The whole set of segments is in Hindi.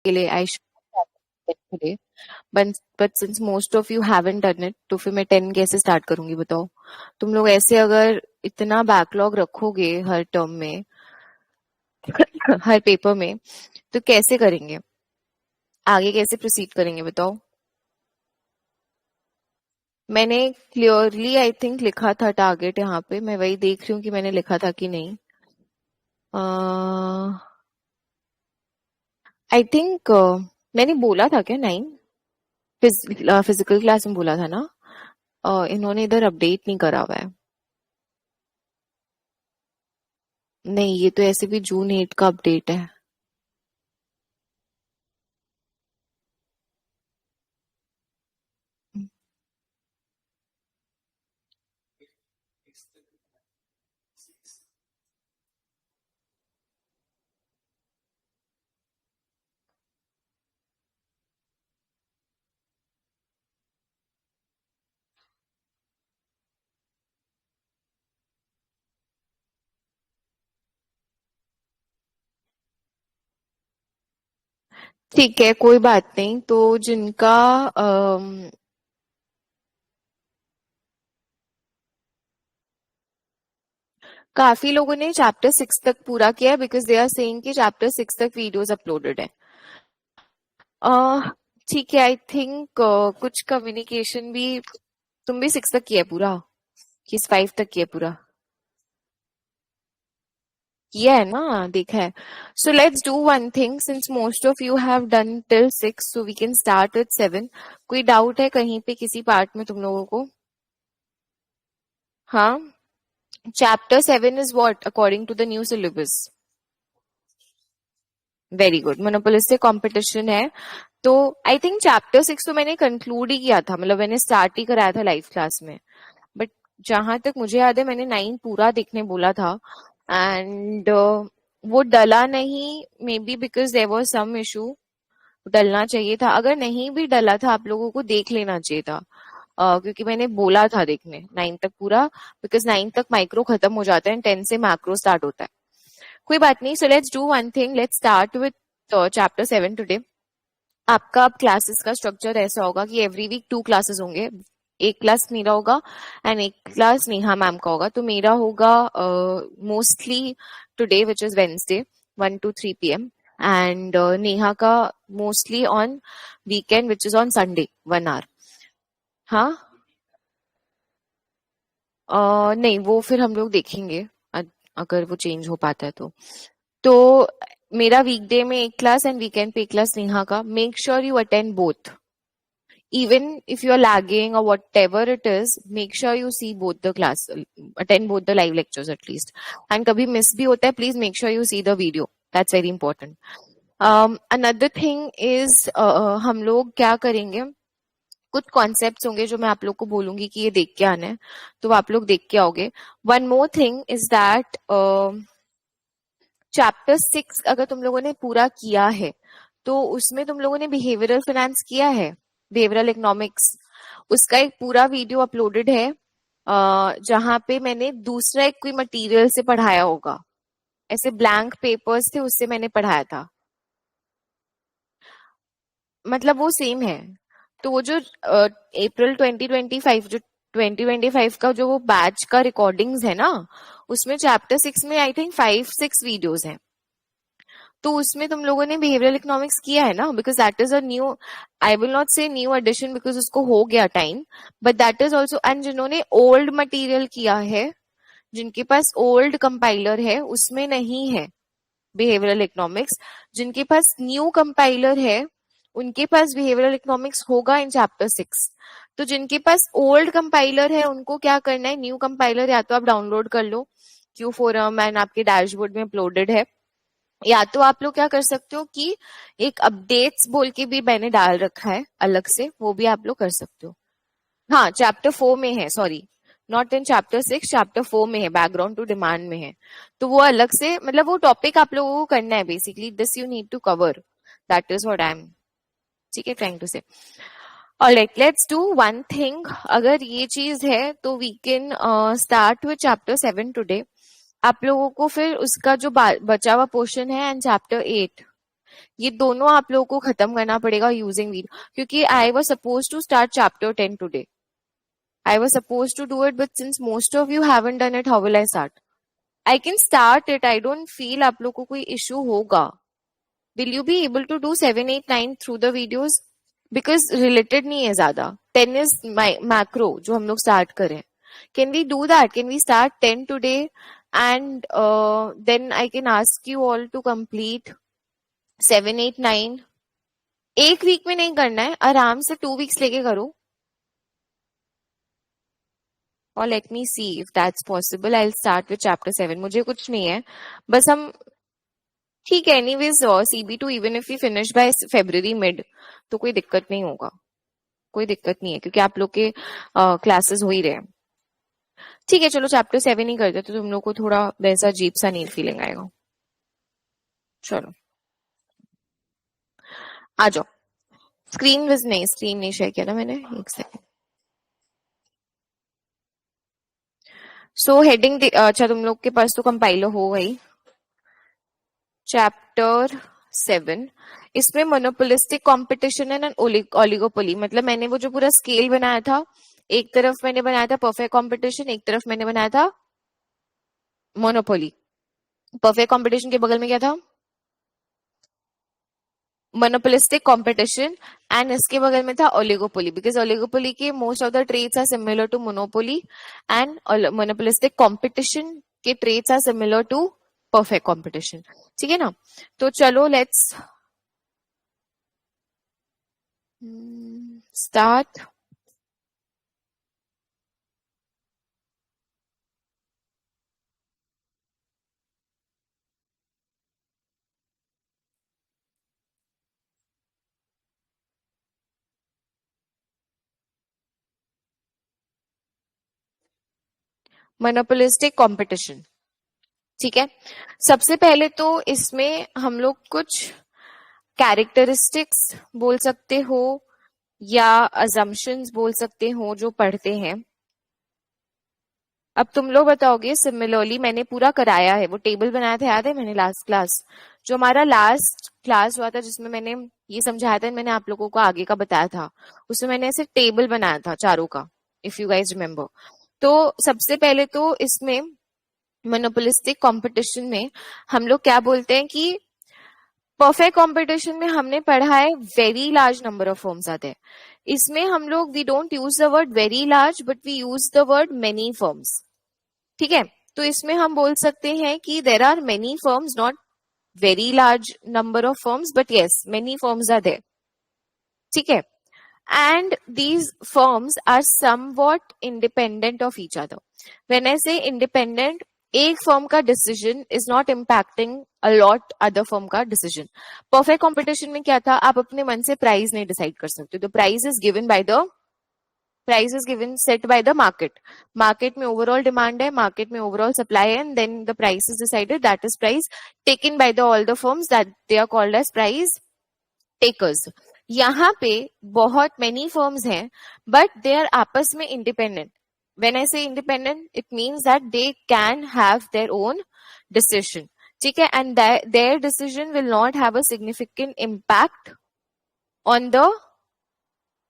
के लिए I should, but since most of you haven't done it, तो फिर मैं 10 कैसे स्टार्ट करूंगी बताओ? तुम लोग ऐसे अगर इतना बैकलॉग रखोगे हर टर्म में, हर पेपर में, तो कैसे करेंगे? आगे कैसे प्रोसीड करेंगे बताओ? मैंने क्लियरली आई थिंक लिखा था टारगेट यहाँ पे, मैं वही देख रही हूँ कि मैंने लिखा था कि नहीं। आई थिंक मैंने बोला था क्या 9? फिजिकल क्लास में बोला था ना? इन्होंने इधर अपडेट नहीं करा हुआ है। नहीं, ये तो ऐसे भी जून 8 का अपडेट है। ठीक है, कोई बात नहीं। तो जिनका काफी लोगों ने चैप्टर 6 तक पूरा किया है, बिकॉज दे आर सेइंग कि चैप्टर 6 तक वीडियोस अपलोडेड है। अह, ठीक है, आई थिंक कुछ कम्युनिकेशन भी, तुम भी 6 तक किया है पूरा कि 5 तक किया है पूरा? किया है ना, देखा है। So let's do one thing, since most of you have done till 6, so we can start with 7। कोई डाउट है कहीं पे किसी पार्ट में तुम लोगों को? हाँ, chapter 7 is what according to the new syllabus? Very good, monopolistic competition है। तो आई थिंक चैप्टर 6 तो मैंने कंक्लूड ही किया था, मतलब मैंने स्टार्ट ही कराया था लाइव क्लास में। बट जहां तक मुझे याद है मैंने 9 पूरा देखने बोला था, एंड वो डला नहीं, maybe because there was some issue. डलना चाहिए था, अगर नहीं भी डला था आप लोगों को देख लेना चाहिए था। क्योंकि मैंने बोला था देखने 9 तक पूरा, बिकॉज 9 तक माइक्रो खत्म हो जाता है, 10 से मैक्रो स्टार्ट होता है। कोई बात नहीं, सो let's do one thing, let's start with chapter 7 today. आपका अब क्लासेस का स्ट्रक्चर ऐसा होगा कि एवरी वीक 2 क्लासेस होंगे। एक क्लास मेरा होगा एंड एक क्लास नेहा मैम का होगा। तो मेरा होगा mostly today which is Wednesday 1 to 3 p.m. And Neha का mostly on weekend which is on Sunday 1 hour। हाँ, नहीं वो फिर हम लोग देखेंगे, अ- अगर वो चेंज हो पाता है तो। तो मेरा वीकडे में एक क्लास एंड वीकेंड पे एक क्लास नेहा का। Make sure you attend both, even if you're lagging or whatever it is, make sure you see both the class, attend both the live lectures at least. And kabhi miss bhi hota hai, please make sure you see the video, that's very important. Another thing is हम लोग क्या करेंगे, कुछ कॉन्सेप्ट्स होंगे जो मैं आप लोग को बोलूंगी कि ये देख के आना है, तो आप लोग देख के आओगे। One more thing is that chapter 6 अगर तुम लोगों ने पूरा किया है, तो उसमें तुम लोगों ने बिहेवियरल फाइनेंस किया है, बिहेवियरल इकोनॉमिक्स, उसका एक पूरा वीडियो अपलोडेड है, जहां पे मैंने दूसरा एक कोई मटेरियल से पढ़ाया होगा, ऐसे ब्लैंक पेपर्स थे उससे मैंने पढ़ाया था। मतलब वो सेम है। तो वो जो अप्रैल 2025, जो 2025 का जो वो बैच का रिकॉर्डिंग्स है ना, उसमें चैप्टर 6 में आई थिंक 5-6 वीडियोस हैं। तो उसमें तुम लोगों ने बिहेवियरल इकोनॉमिक्स किया है ना, because that is a new, I will not से न्यू एडिशन बिकॉज उसको हो गया time, but that is also. And जिन्होंने ओल्ड मटेरियल किया है, जिनके पास ओल्ड कंपाइलर है, उसमें नहीं है बिहेवियरल इकोनॉमिक्स। जिनके पास न्यू कंपाइलर है, उनके पास बिहेवियरल इकोनॉमिक्स होगा इन चैप्टर 6। तो जिनके पास ओल्ड कंपाइलर है उनको क्या करना है, न्यू कंपाइलर या तो आप डाउनलोड कर लो, क्यू फोरम एंड आपके डैशबोर्ड में अपलोडेड है, या तो आप लोग क्या कर सकते हो कि एक अपडेट्स बोल के भी मैंने डाल रखा है अलग से, वो भी आप लोग कर सकते हो। हाँ, चैप्टर 4 में है, sorry, not in chapter 6, chapter 4 में है, बैकग्राउंड टू डिमांड में है। तो वो अलग से, मतलब वो टॉपिक आप लोगों को करना है, basically this you need to cover, that is what I am, ठीक है, trying to say. Alright, let's do one thing, अगर ये चीज है तो we can start with chapter 7 today. आप लोगों को फिर उसका जो बचा हुआ पोर्शन है एंड चैप्टर 8, ये दोनों आप लोगों को खत्म करना पड़ेगा यूजिंग वीडियो, क्योंकि I was suppose to start chapter 10 today. I was supposed to do it, but since most of you haven't done it, how will I start? I can start it. I don't feel आप लोग को कोई issue होगा. Will you be able to do 7, 8, 9 through the videos? Because related नहीं है ज़्यादा. 10 is macro जो हम लोग start करें. Can we do that? Can we start 10 today? And then I can ask you all to complete 7, 8, 9. एक वीक में नहीं करना है, आराम से 2 weeks लेके करो. और let me see if that's possible. I'll start with chapter 7. मुझे कुछ नहीं है, बस हम ठीक है. Anyways CB2 even if we finish by February mid तो कोई दिक्कत नहीं होगा, कोई दिक्कत नहीं है, क्योंकि आप लोग के क्लासेस हो ही रहे हैं. ठीक है, चलो चैप्टर 7 ही करते तो तुम लोग को थोड़ा वैसा अजीब सा नहीं फीलिंग आएगा. चलो आ जाओ. स्क्रीन नहीं शेयर किया ना मैंने, एक सेकंड. सो हेडिंग अच्छा तुम लोग के पास तो कंपाइलर हो गई. चैप्टर 7 इसमें मोनोपोलिस्टिक कंपटीशन एंड ओलिगोपोली. मतलब मैंने वो जो पूरा स्केल बनाया था, एक तरफ मैंने बनाया था परफेक्ट कंपटीशन, एक तरफ मैंने बनाया था मोनोपोली. परफेक्ट कंपटीशन के बगल में क्या था? Monopolistic competition. एंड इसके बगल में था ओलिगोपोली, बिकॉज ओलिगोपोली के most of the trades are similar to monopoly and monopolistic competition के trades are similar to perfect competition. ठीक है ना? तो चलो लेट्स स्टार्ट. Monopolistic competition. ठीक है, सबसे पहले तो इसमें हम लोग कुछ कैरेक्टरिस्टिक्स बोल सकते हो या अजम्पशंस बोल सकते हो जो पढ़ते हैं. अब तुम लोग बताओगे. सिमिलरली मैंने पूरा कराया है, वो टेबल बनाया था, याद है मैंने लास्ट क्लास, जो हमारा लास्ट क्लास हुआ था जिसमें मैंने ये समझाया था, मैंने आप लोगों को आगे का बताया था, उसमें मैंने ऐसे टेबल बनाया था चारों का, इफ यू गाइज रिमेम्बर. तो सबसे पहले तो इसमें मोनोपोलिस्टिक कंपटीशन में हम लोग क्या बोलते हैं कि परफेक्ट कंपटीशन में हमने पढ़ा है very large number of firms आते हैं. इसमें हम लोग we don't use the word very large but we use the word many firms. ठीक है, तो इसमें हम बोल सकते हैं कि there are many firms, not very large number of firms but yes many firms are there. ठीक है, and these firms are somewhat independent of each other. When I say independent, एक फर्म का decision is not impacting a lot other firm का डिसीजन. परफेक्ट कंपटीशन में क्या था, आप अपने मन से प्राइस नहीं डिसाइड कर सकते. The price is given set by the market. Market में ओवरऑल डिमांड है, मार्केट में ओवरऑल सप्लाई है, and then the price is decided. That is price taken by the all the firms, that they are called as price takers. यहाँ पे बहुत मेनी फर्म्स हैं बट दे आर आपस में independent. When I say independent, it means that they can have their own decision. ठीक है, and their decision will not have a significant impact on the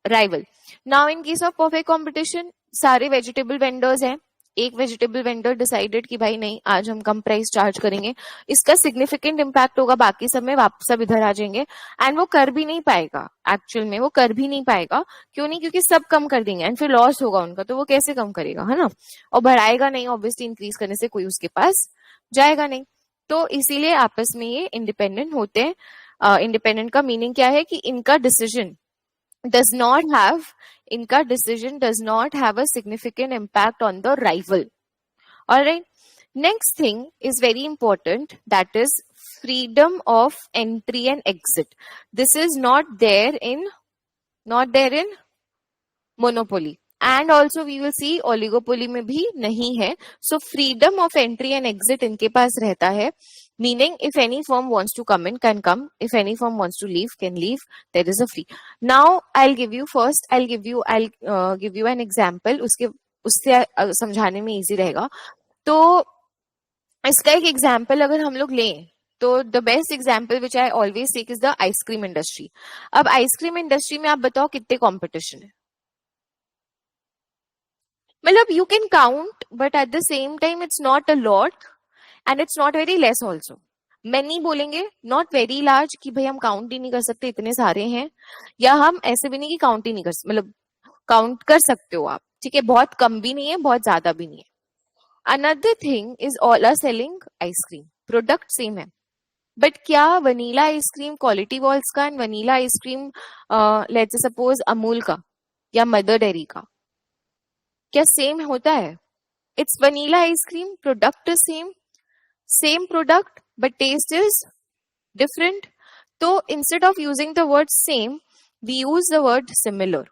rival. Now in case of perfect competition, सारे vegetable vendors हैं. एक वेजिटेबल वेंडर डिसाइडेड कि भाई नहीं आज हम कम प्राइस चार्ज करेंगे, इसका सिग्निफिकेंट इम्पैक्ट होगा, बाकी सब में वापस सब इधर आ जाएंगे. एंड वो कर भी नहीं पाएगा, एक्चुअल में वो कर भी नहीं पाएगा. क्यों नहीं? क्योंकि सब कम कर देंगे एंड फिर लॉस होगा उनका, तो वो कैसे कम करेगा, है ना? और बढ़ाएगा नहीं, ऑब्वियसली इंक्रीज करने से कोई उसके पास जाएगा नहीं. तो इसीलिए आपस में ये इंडिपेंडेंट होते हैं. इंडिपेंडेंट का मीनिंग क्या है कि इनका decision does not have a significant impact on the rival. All right, next thing is very important, that is freedom of entry and exit. This is not there in monopoly, and also we will see oligopoly में भी नहीं है. So freedom of entry and exit इनके पास रहता है, meaning if any firm wants to come in can come, if any firm wants to leave can leave. There is a free. Now I'll give you an example. उससे समझाने में easy रहेगा. तो इसका एक एग्जाम्पल अगर हम लोग लें, तो the best example which I always take is the ice cream industry. अब आइसक्रीम इंडस्ट्री में आप बताओ कितने कॉम्पिटिशन है. मतलब you can count but at the same time it's not a lot and it's not very less also. Many बोलेंगे नॉट वेरी लार्ज कि भाई हम काउंट ही नहीं कर सकते इतने सारे हैं, या हम ऐसे भी नहीं कि काउंट ही नहीं कर सकते, मतलब काउंट कर सकते हो आप, ठीक है, बहुत कम भी नहीं है बहुत ज्यादा भी नहीं है. Another thing is all are selling ice cream, product same है, बट क्या वनीला आइसक्रीम क्वालिटी वॉल्स का and vanilla ice cream let's suppose Amul का या मदर डेयरी का क्या सेम होता है? It's vanilla ice cream, product is same, same product but taste is different. तो instead of using the word same we use the word similar.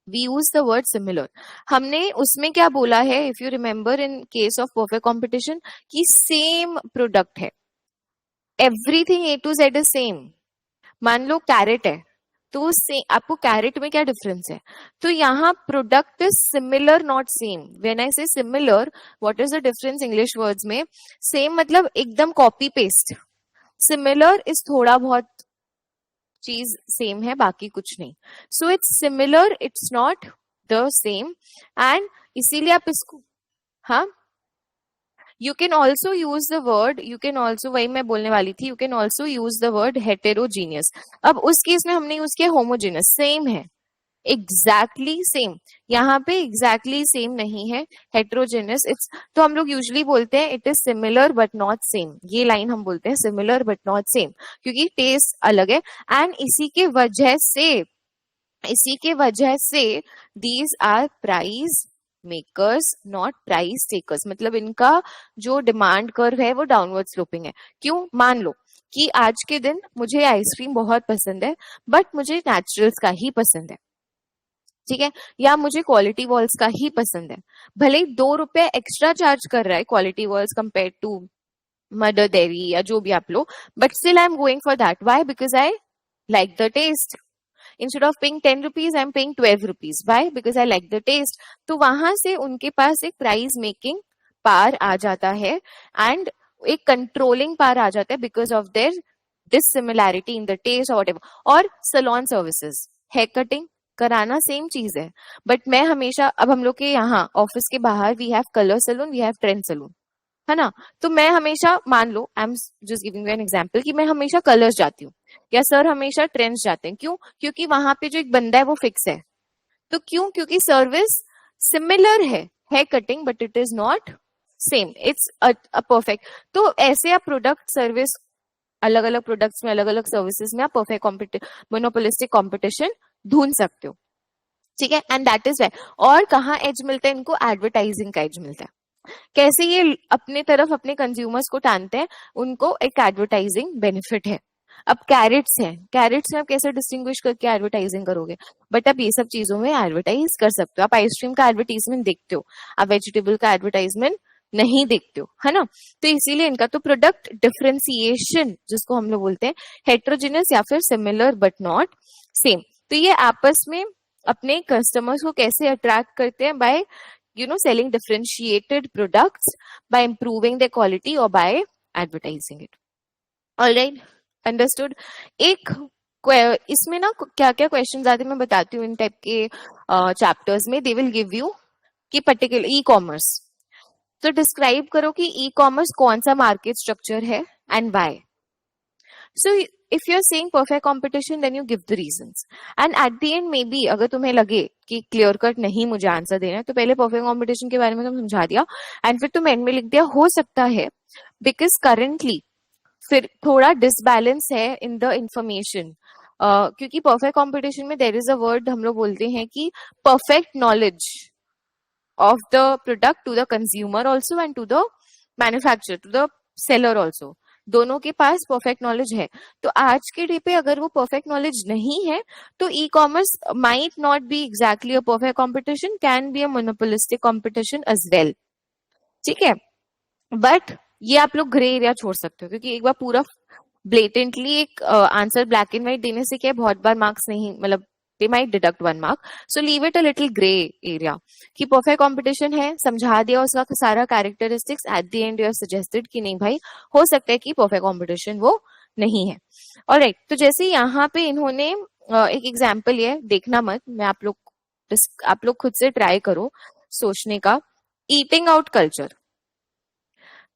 We use the word similar. हमने उसमें क्या बोला है, if you remember in case of perfect competition, कि सेम प्रोडक्ट है, everything A to Z is same. मान लो कैरेट है तो से आपको कैरेट में क्या डिफरेंस है? तो यहाँ product is similar not same. When I say similar, what is the difference English words में? सेम मतलब एकदम कॉपी पेस्ट, सिमिलर इज थोड़ा बहुत चीज सेम है बाकी कुछ नहीं. So it's similar, it's not the same. And इसीलिए आप इसको, हाँ, you can also use the word, you can also, वही मैं बोलने वाली थी, you can also use the word heterogeneous. अब उस केस में हमने यूज किया होमोजेनियस, सेम है, एग्जैक्टली सेम. यहाँ पे एग्जैक्टली सेम नहीं है, हेटेरोजेनियस. इट्स, तो हम लोग यूजुअली बोलते हैं it is similar but not same. ये लाइन हम बोलते हैं सिमिलर बट नॉट सेम, क्योंकि टेस्ट अलग है. एंड इसी के वजह से these are price makers not price takers. मतलब इनका जो डिमांड कर्व है वो डाउनवर्ड स्लोपिंग है. क्यों? मान लो कि आज के दिन मुझे आइसक्रीम बहुत पसंद है बट मुझे नेचुरल्स का ही पसंद है, ठीक है, या मुझे क्वालिटी वॉल्स का ही पसंद है. भले ही 2 रुपए एक्स्ट्रा चार्ज कर रहा है Kwality Wall's compare to Mother Dairy या जो भी आप लो, but still I am going for that. Why? Because I like the taste. Instead of paying 10 rupees, I'm paying 12 rupees. Why? Because I like the taste. तो वहां से उनके पास एक प्राइस मेकिंग पावर आ जाता है एंड एक कंट्रोलिंग पावर आ जाता है because of their dissimilarity in the taste और व्हाटएवर. और सैलून सर्विसेज, हेयर कटिंग कराना सेम चीज है, बट मैं हमेशा, अब हम लोग के यहाँ ऑफिस के बाहर we have colour salon, we have trend salon, है ना. तो मैं हमेशा, मान लो I am just giving you an example, कि मैं हमेशा कलर्स जाती हूँ या सर हमेशा ट्रेंड्स जाते हैं. क्यों? क्योंकि वहां पे जो एक बंदा है वो फिक्स है. तो क्यों? क्योंकि सर्विस सिमिलर है, hair cutting, but it is not same. It's a perfect. तो ऐसे आप प्रोडक्ट सर्विस, अलग अलग प्रोडक्ट्स में, अलग अलग सर्विसेज में आप परफेक्ट मोनोपोलिस्टिक कॉम्पिटिशन ढूंढ सकते हो, ठीक है. And that is why. और कहाँ एज मिलता है इनको? एडवर्टाइजिंग का एज मिलता है. कैसे ये अपने तरफ अपने कंज्यूमर्स को टानते हैं? उनको एक एडवर्टाइजिंग बेनिफिट है. अब कैरेट्स हैं, कैरेट्स में आप कैसे डिस्टिंग्विश करके एडवर्टाइजिंग करोगे? बट आप ये सब चीजों में एडवर्टाइज कर सकते हो. आप आइसक्रीम का एडवर्टाइजमेंट देखते हो, आप वेजिटेबल का एडवर्टाइजमेंट नहीं देखते हो, है ना. तो इसीलिए इनका तो प्रोडक्ट डिफरेंशिएशन जिसको हम लोग बोलते हैं, हेट्रोजिनस या फिर सिमिलर बट नॉट सेम. तो ये आपस में अपने कस्टमर्स को कैसे अट्रैक्ट करते हैं? By selling differentiated products, by improving their quality or by advertising it. All right, understood. एक इसमें ना क्या क्या क्वेश्चंस आते हैं मैं बताती हूँ इन टाइप के चैप्टर्स में. दे विल गिव यू कि पर्टिकुलर ई कॉमर्स, तो डिस्क्राइब करो कि ई कॉमर्स कौन सा मार्केट स्ट्रक्चर है and why. So if you are saying perfect competition then you give the reasons and at the end maybe अगर तुम्हें लगे कि क्लियर कट नहीं मुझे आंसर देना है तो पहले परफेक्ट कंपटीशन के बारे में तुम समझा दिया एंड फिर तुम एंड में लिख दिया. हो सकता है बिकॉज करेंटली फिर थोड़ा डिसबैलेंस है इन द इंफॉर्मेशन, क्योंकि परफेक्ट कंपटीशन में देयर इज अ वर्ड हम लोग बोलते हैं कि perfect knowledge of the product to the consumer also and to the manufacturer, to the seller also. दोनों के पास परफेक्ट नॉलेज है. तो आज के डे पे अगर वो परफेक्ट नॉलेज नहीं है तो e commerce might not be exactly a perfect competition, can be a monopolistic competition as well, ठीक है. बट ये आप लोग ग्रे एरिया छोड़ सकते हो, क्योंकि एक बार पूरा ब्लेटेंटली एक आंसर ब्लैक एंड व्हाइट देने से क्या बहुत बार मार्क्स नहीं, मतलब they might deduct 1 mark. So leave it a little gray area कि परफेक्ट कंपटीशन है, समझा दिया उसका सारा characteristics, eight the and you have suggested कि नहीं भाई हो सकता है कि परफेक्ट कंपटीशन वो नहीं है. ऑलराइट, तो जैसे यहाँ पे इन्होंने एक एग्जाम्पल ये देखना मत, मैं आप लोग खुद से ट्राई करो सोचने का. Eating out culture.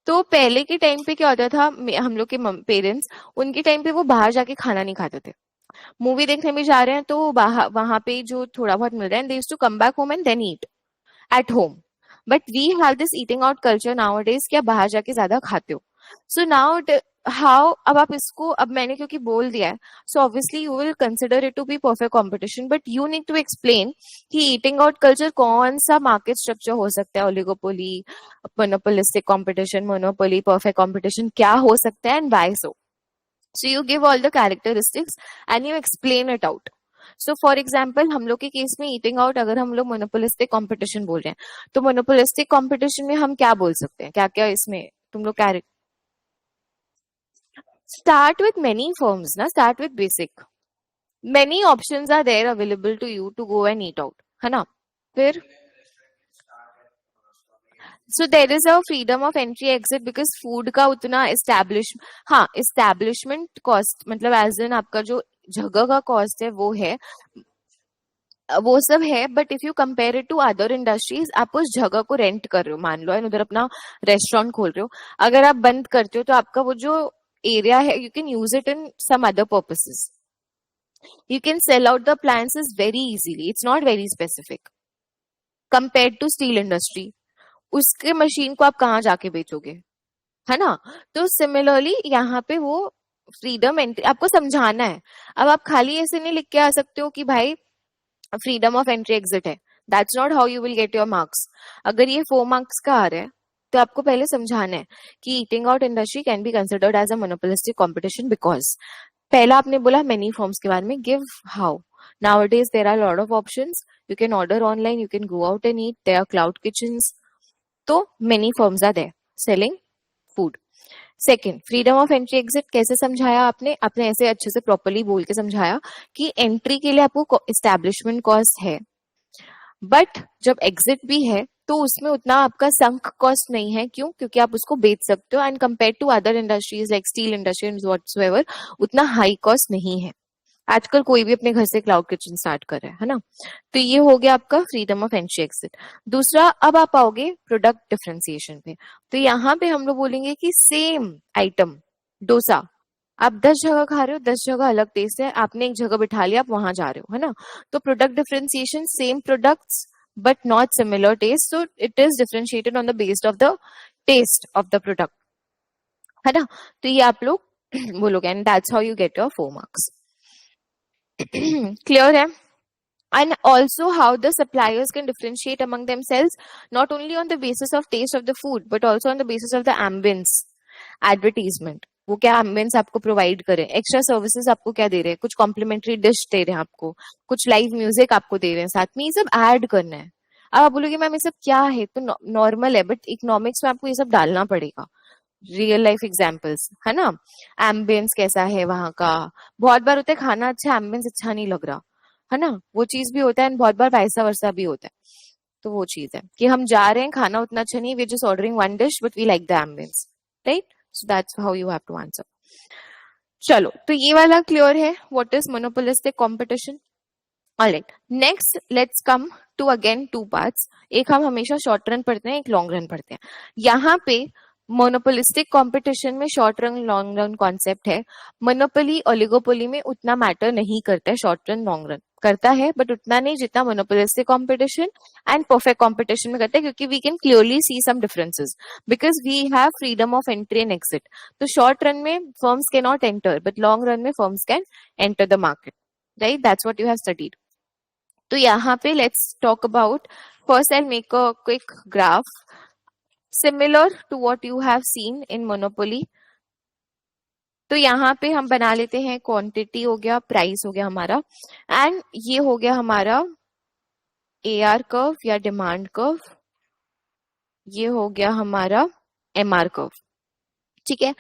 तो पहले के टाइम पे क्या होता था, हम लोग के पेरेंट्स, उनके टाइम पे वो बाहर जाके खाना नहीं खाते थे. मूवी देखने भी जा रहे हैं तो वहां पे जो थोड़ा बहुत मिल रहा है, they used to come back home and then eat at home. But we have this eating out culture nowadays कि आप बाहर जाके ज्यादा खाते हो. सो नाउ हाउ, अब आप इसको, अब मैंने क्योंकि बोल दिया है, so obviously you will consider it to be perfect competition, but you need to explain कि ईटिंग आउट कल्चर कौन सा मार्केट स्ट्रक्चर हो सकता है, oligopoly, monopolistic competition, monopoly, perfect competition क्या हो सकता है, and why so. So you give all the characteristics and you explain it out. So for example, हम लोग के केस में eating out, अगर हम लोग monopolistic competition बोल रहे हैं, तो monopolistic competition में हम क्या बोल सकते हैं, क्या क्या इसमें तुम लोग start with many firms ना, start with basic. Many options are there available to you to go and eat out, है ना. फिर so there is a freedom of entry exit because food का उतना establishment cost, मतलब as in आपका जो जगह का कॉस्ट है वो है, वो सब है. But if you compare it to other industries, आप उस जगह को रेंट कर रहे हो, मान लो, एंड उधर अपना रेस्टोरेंट खोल रहे हो. अगर आप बंद करते हो तो आपका वो जो एरिया है, you can use it in some other purposes. You can sell out the appliances very easily, it's not very specific compare to steel industry. उसके मशीन को आप कहाँ जाके बेचोगे, है ना. तो सिमिलरली यहाँ पे वो फ्रीडम एंट्री आपको समझाना है. अब आप खाली ऐसे नहीं लिख के आ सकते हो कि भाई फ्रीडम ऑफ एंट्री एग्जिट है. That's not how you will get your marks. अगर ये 4 मार्क्स का आ रहा है तो आपको पहले समझाना है कि eating out industry can be considered as a monopolistic competition because पहला आपने बोला मेनी फॉर्म्स के बारे में. Give how. Nowadays there are a lot of options. You can order online, you can go out and eat. There are cloud kitchens. तो many firms are there selling food. Second, freedom of entry exit कैसे समझाया आपने ऐसे अच्छे से प्रॉपरली बोल के समझाया कि एंट्री के लिए आपको एस्टैब्लिशमेंट कॉस्ट है, बट जब एग्जिट भी है तो उसमें उतना आपका संक कॉस्ट नहीं है. क्यों? क्योंकि आप उसको बेच सकते हो, and compare to other industries like steel industry whatsoever उतना हाई कॉस्ट नहीं है. आजकल कोई भी अपने घर से क्लाउड किचन स्टार्ट कर रहा है ना. तो ये हो गया आपका फ्रीडम ऑफ एंट्री एग्जिट. दूसरा, अब आप आओगे प्रोडक्ट डिफरेंशिएशन पे. तो यहाँ पे हम लोग बोलेंगे कि सेम आइटम डोसा आप 10 जगह खा रहे हो, 10 जगह अलग टेस्ट है, आपने एक जगह बिठा लिया, आप वहां जा रहे हो, है ना. तो product differentiation, same products but not similar taste, so it is differentiated on the based of the taste of the product, है ना. तो ये आप लोग बोलोगे, and that's how you get your 4 marks. Clear है. And also how the suppliers can differentiate among themselves, not only on the basis of taste of the food but also on the basis of the ambience advertisement. वो क्या ambience आपको प्रोवाइड करें, एक्स्ट्रा सर्विसेज आपको क्या दे रहे हैं, कुछ कॉम्प्लीमेंट्री डिश दे रहे हैं आपको, कुछ लाइव म्यूजिक आपको दे रहे हैं साथ में, ये सब ऐड करना है. अब आप बोलोगे मैम ये सब क्या है, तो नॉर्मल है, बट इकोनॉमिक्स में आपको ये सब डालना पड़ेगा. रियल लाइफ एग्जाम्पल्स, है ना. एम्बियंस कैसा है वहां का. बहुत बार होता है खाना अच्छा, एम्बियंस अच्छा नहीं लग रहा, है ना. वो चीज भी होता है, एंड बहुत बार वैसा वर्सा भी होता है. तो वो चीज है कि हम जा रहे हैं, खाना उतना अच्छा नहीं, we just ordering one dish but we like the ambience, right. So that's how you have to answer. चलो, तो ये वाला क्लियर है, what is monopolistic competition. Alright, next let's come to again 2 parts. एक हम हमेशा शॉर्ट रन पढ़ते हैं, एक लॉन्ग रन पढ़ते हैं. यहाँ पे मोनोपोलिस्टिक कंपटीशन में short run long run concept है. मोनोपोली ओलिगोपोली में उतना मैटर नहीं करता है, शॉर्ट रन लॉन्ग रन करता है बट उतना नहीं जितना monopolistic competition and perfect competition में करता है, क्योंकि we can clearly see some differences because we have freedom of entry and exit. तो शॉर्ट रन में firms can not enter but long run में firms can enter the market, right. That's what you have studied. तो यहाँ पे let's talk about, first I will make a quick graph similar to what you have seen in monopoly. तो यहाँ पे हम बना लेते हैं, क्वांटिटी हो गया, प्राइस हो गया हमारा, एंड ये हो गया हमारा AR कर्व या डिमांड कर्व, ये हो गया हमारा MR कर्व. ठीक है.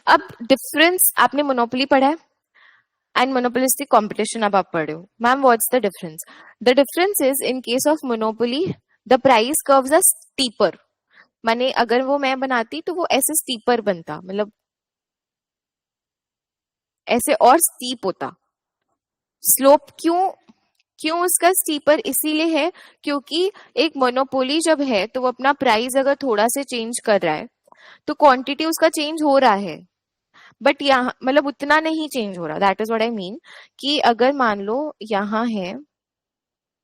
अब डिफरेंस, आपने मोनोपोली पढ़ा है एंड मोनोपोलिस्टिक कॉम्पिटिशन अब आप पढ़ रहे हो. Ma'am what's the difference? The difference is in case of monopoly the price curves are steeper. माने अगर वो मैं बनाती तो वो ऐसे स्टीपर बनता, मतलब ऐसे और स्टीप होता. स्लोप क्यों क्यों उसका स्टीपर इसीलिए है क्योंकि एक मोनोपोली जब है तो वो अपना प्राइस अगर थोड़ा से चेंज कर रहा है तो क्वांटिटी उसका चेंज हो रहा है, बट यहाँ मतलब उतना नहीं चेंज हो रहा. That is what I mean कि अगर मान लो यहाँ है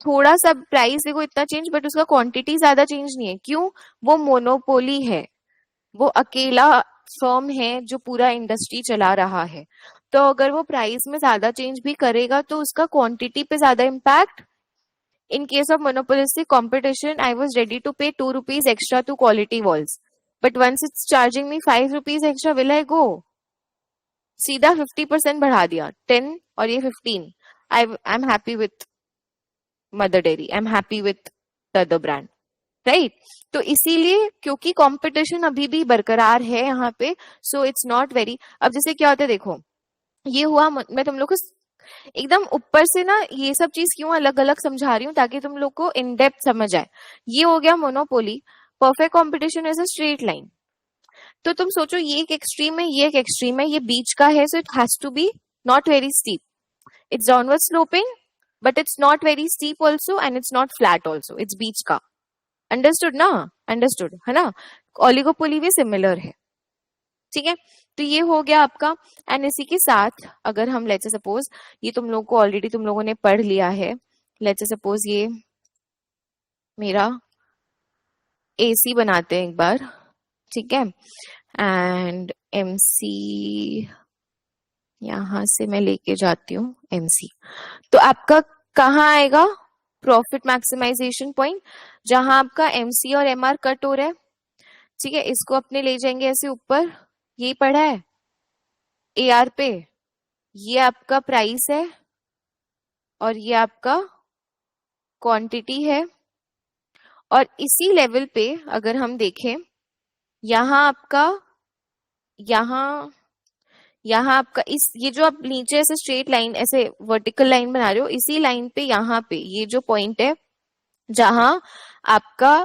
थोड़ा सा प्राइस देखो इतना चेंज, बट उसका क्वांटिटी ज्यादा चेंज नहीं है. क्यों? वो मोनोपोली है, वो अकेला फर्म है जो पूरा इंडस्ट्री चला रहा है. तो अगर वो प्राइस में ज्यादा चेंज भी करेगा तो उसका क्वांटिटी पे ज्यादा impact. In case of monopolistic competition, I was ready to pay 2 rupees extra to quality walls. But once it's charging me 5 rupees extra, will I go? सीधा 50% बढ़ा दिया, 10 और ये 15. I'm happy with Mother Dairy. I'm happy with the other brand. Right तो इसीलिए क्योंकि कंपटीशन अभी भी बरकरार है यहाँ पे, सो इट्स नॉट वेरी. अब जैसे क्या होता है देखो, ये हुआ, मैं तुम लोग को एकदम ऊपर से ना ये सब चीज क्यों अलग अलग समझा रही हूँ ताकि तुम लोग को इन डेप्थ समझ आए. ये हो गया monopoly. Perfect competition is a straight line. तो तुम सोचो ये एक एक्सट्रीम है, ये एक एक्सट्रीम है, ये बीच का है, so it has to be not very steep. It's downward sloping but it's not very steep also and it's not flat also. It's बीच का. अंडरस्टूड ना? अंडरस्टूड है ना? ओलिगोपोली भी सिमिलर है. ठीक है, तो ये हो गया आपका. एंड इसी के साथ अगर हम लेट्स सपोज, ये तुम लोग को ऑलरेडी तुम लोगों ने पढ़ लिया है, लेट्स सपोज ये मेरा एसी बनाते हैं एक बार. ठीक है, एंड एमसी यहां से मैं लेके जाती हूँ एमसी. तो आपका कहाँ आएगा प्रॉफिट मैक्सिमाइजेशन पॉइंट? जहां आपका एमसी और एमआर कट हो रहा है. ठीक है, इसको अपने ले जाएंगे ऐसे ऊपर. यही पढ़ा है एआर पे. ये आपका प्राइस है और ये आपका क्वांटिटी है. और इसी लेवल पे अगर हम देखें, यहाँ आपका यहाँ आपका इस ये जो आप नीचे ऐसे स्ट्रेट लाइन ऐसे वर्टिकल लाइन बना रहे हो, इसी लाइन पे यहाँ पे ये जो पॉइंट है जहां आपका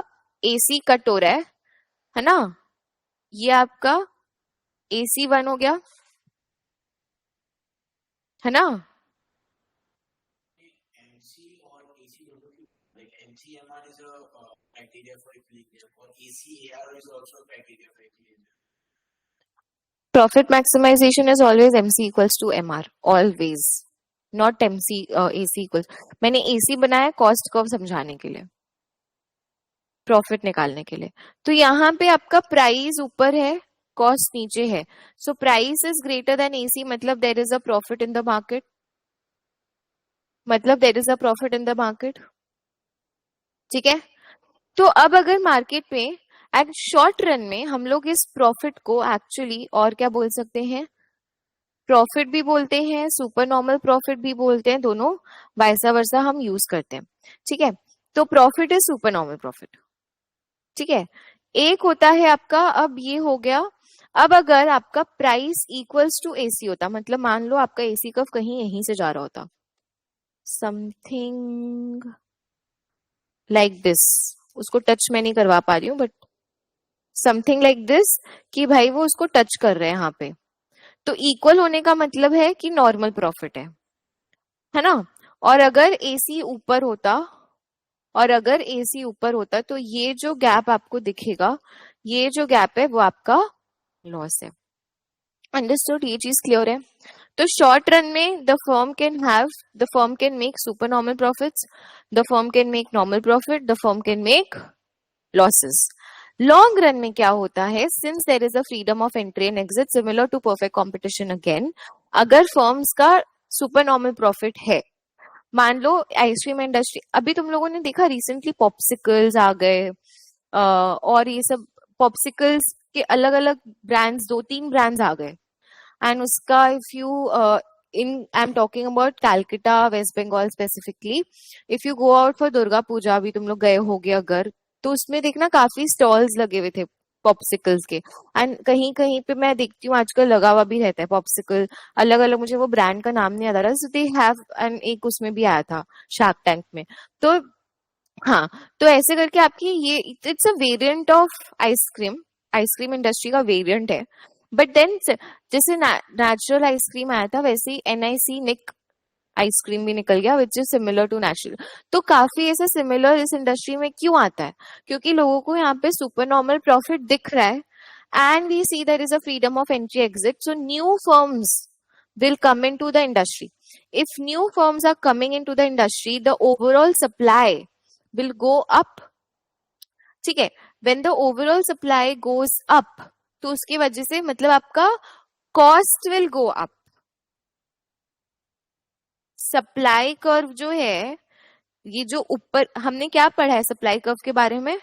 एसी कट हो रहा है ना, ये आपका AC1 हो गया है ना. Profit maximization is always MC equals to MR. Always. Not MC AC equals. मैंने AC बनाया कॉस्ट कर्व समझाने के लिए, प्रॉफिट निकालने के लिए. तो यहाँ पे आपका प्राइस ऊपर है, कॉस्ट नीचे है. So price is greater than AC, मतलब there is a profit in the market. ठीक है, तो अब अगर मार्केट में एंड शॉर्ट रन में हम लोग इस प्रॉफिट को एक्चुअली और क्या बोल सकते हैं, प्रॉफिट भी बोलते हैं, सुपर नॉर्मल प्रॉफिट भी बोलते हैं, दोनों वाइसा वर्सा हम यूज करते हैं. ठीक है, तो profit is super normal profit. ठीक है, एक होता है आपका, अब ये हो गया. अब अगर आपका प्राइस इक्वल्स टू AC होता, मतलब मान लो आपका AC कर्व कहीं यहीं से जा रहा होता, समथिंग लाइक दिस. उसको टच मैं नहीं करवा पा रही हूँ, बट समथिंग लाइक दिस, कि भाई वो उसको टच कर रहे हैं यहाँ पे. तो इक्वल होने का मतलब है कि नॉर्मल प्रॉफिट है ना. और अगर AC ऊपर होता तो ये जो गैप आपको दिखेगा, ये जो गैप है वो आपका लॉस है. अंडरस्टूड? ये चीज क्लियर है. तो शॉर्ट रन में the firm can make super normal profits, the firm can make normal profit, the firm can make losses. Long run में क्या होता है, since there is a freedom of entry and exit similar to perfect competition again, अगर फर्म्स का सुपर नॉर्मल प्रॉफिट है, मान लो आइसक्रीम इंडस्ट्री, अभी तुम लोगों ने देखा रिसेंटली पॉप्सिकल्स आ गए, और ये सब पॉप्सिकल्स के अलग अलग ब्रांड्स, 2-3 ब्रांड्स आ गए. एंड उसका if you in I am talking about Calcutta, West Bengal specifically, if you go out for Durga Puja, अभी तुम लोग गए होगे अगर, तो उसमें देखना काफी स्टॉल्स लगे हुए थे पॉप्सिकल्स के। एंड कहीं कहीं पे मैं देखती हूँ आजकल लगा हुआ भी रहता है पॉप्सिकल, अलग अलग, मुझे वो ब्रांड का नाम नहीं याद आ रहा, दे हैव, एंड एक उसमें भी आया था शार्क टैंक में। तो हाँ, तो ऐसे करके आपकी ये it's a variant of ice cream, ice cream industry का वेरिएंट है। बट देन जैसे नेचुरल आइसक्रीम आया था, वैसे ही एनआईसी निक आइसक्रीम भी निकल गया which is similar to natural. तो काफी ऐसे सिमिलर इस इंडस्ट्री में क्यों आता है? क्योंकि लोगों को यहाँ पे सुपर नॉर्मल प्रॉफिट दिख रहा है, and we see there is a freedom of entry exit, so new firms will come into the industry. If new firms are coming into the industry, the overall supply will go up, ठीक है? when the overall supply goes up, तो उसकी वजह से मतलब आपका cost will go up. Supply curve जो है, ये जो ऊपर हमने क्या पढ़ा है सप्लाई कर्व के बारे में,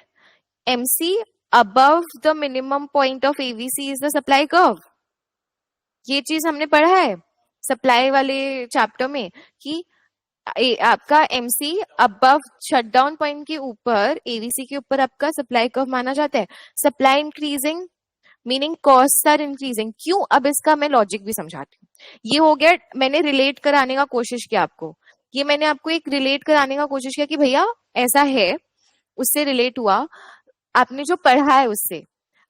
MC above the minimum point of AVC is the supply curve. ये चीज हमने पढ़ा है सप्लाई वाले चैप्टर में कि आपका MC अबव शटडाउन पॉइंट के ऊपर, AVC के ऊपर आपका सप्लाई कर्व माना जाता है। Supply increasing meaning cost are increasing. क्यों? अब इसका मैं लॉजिक भी समझाती हूँ। ये हो गया, मैंने रिलेट कराने का कोशिश किया आपको, ये मैंने आपको एक रिलेट कराने का कोशिश किया कि भैया ऐसा है, उससे रिलेट हुआ, आपने जो पढ़ा है उससे।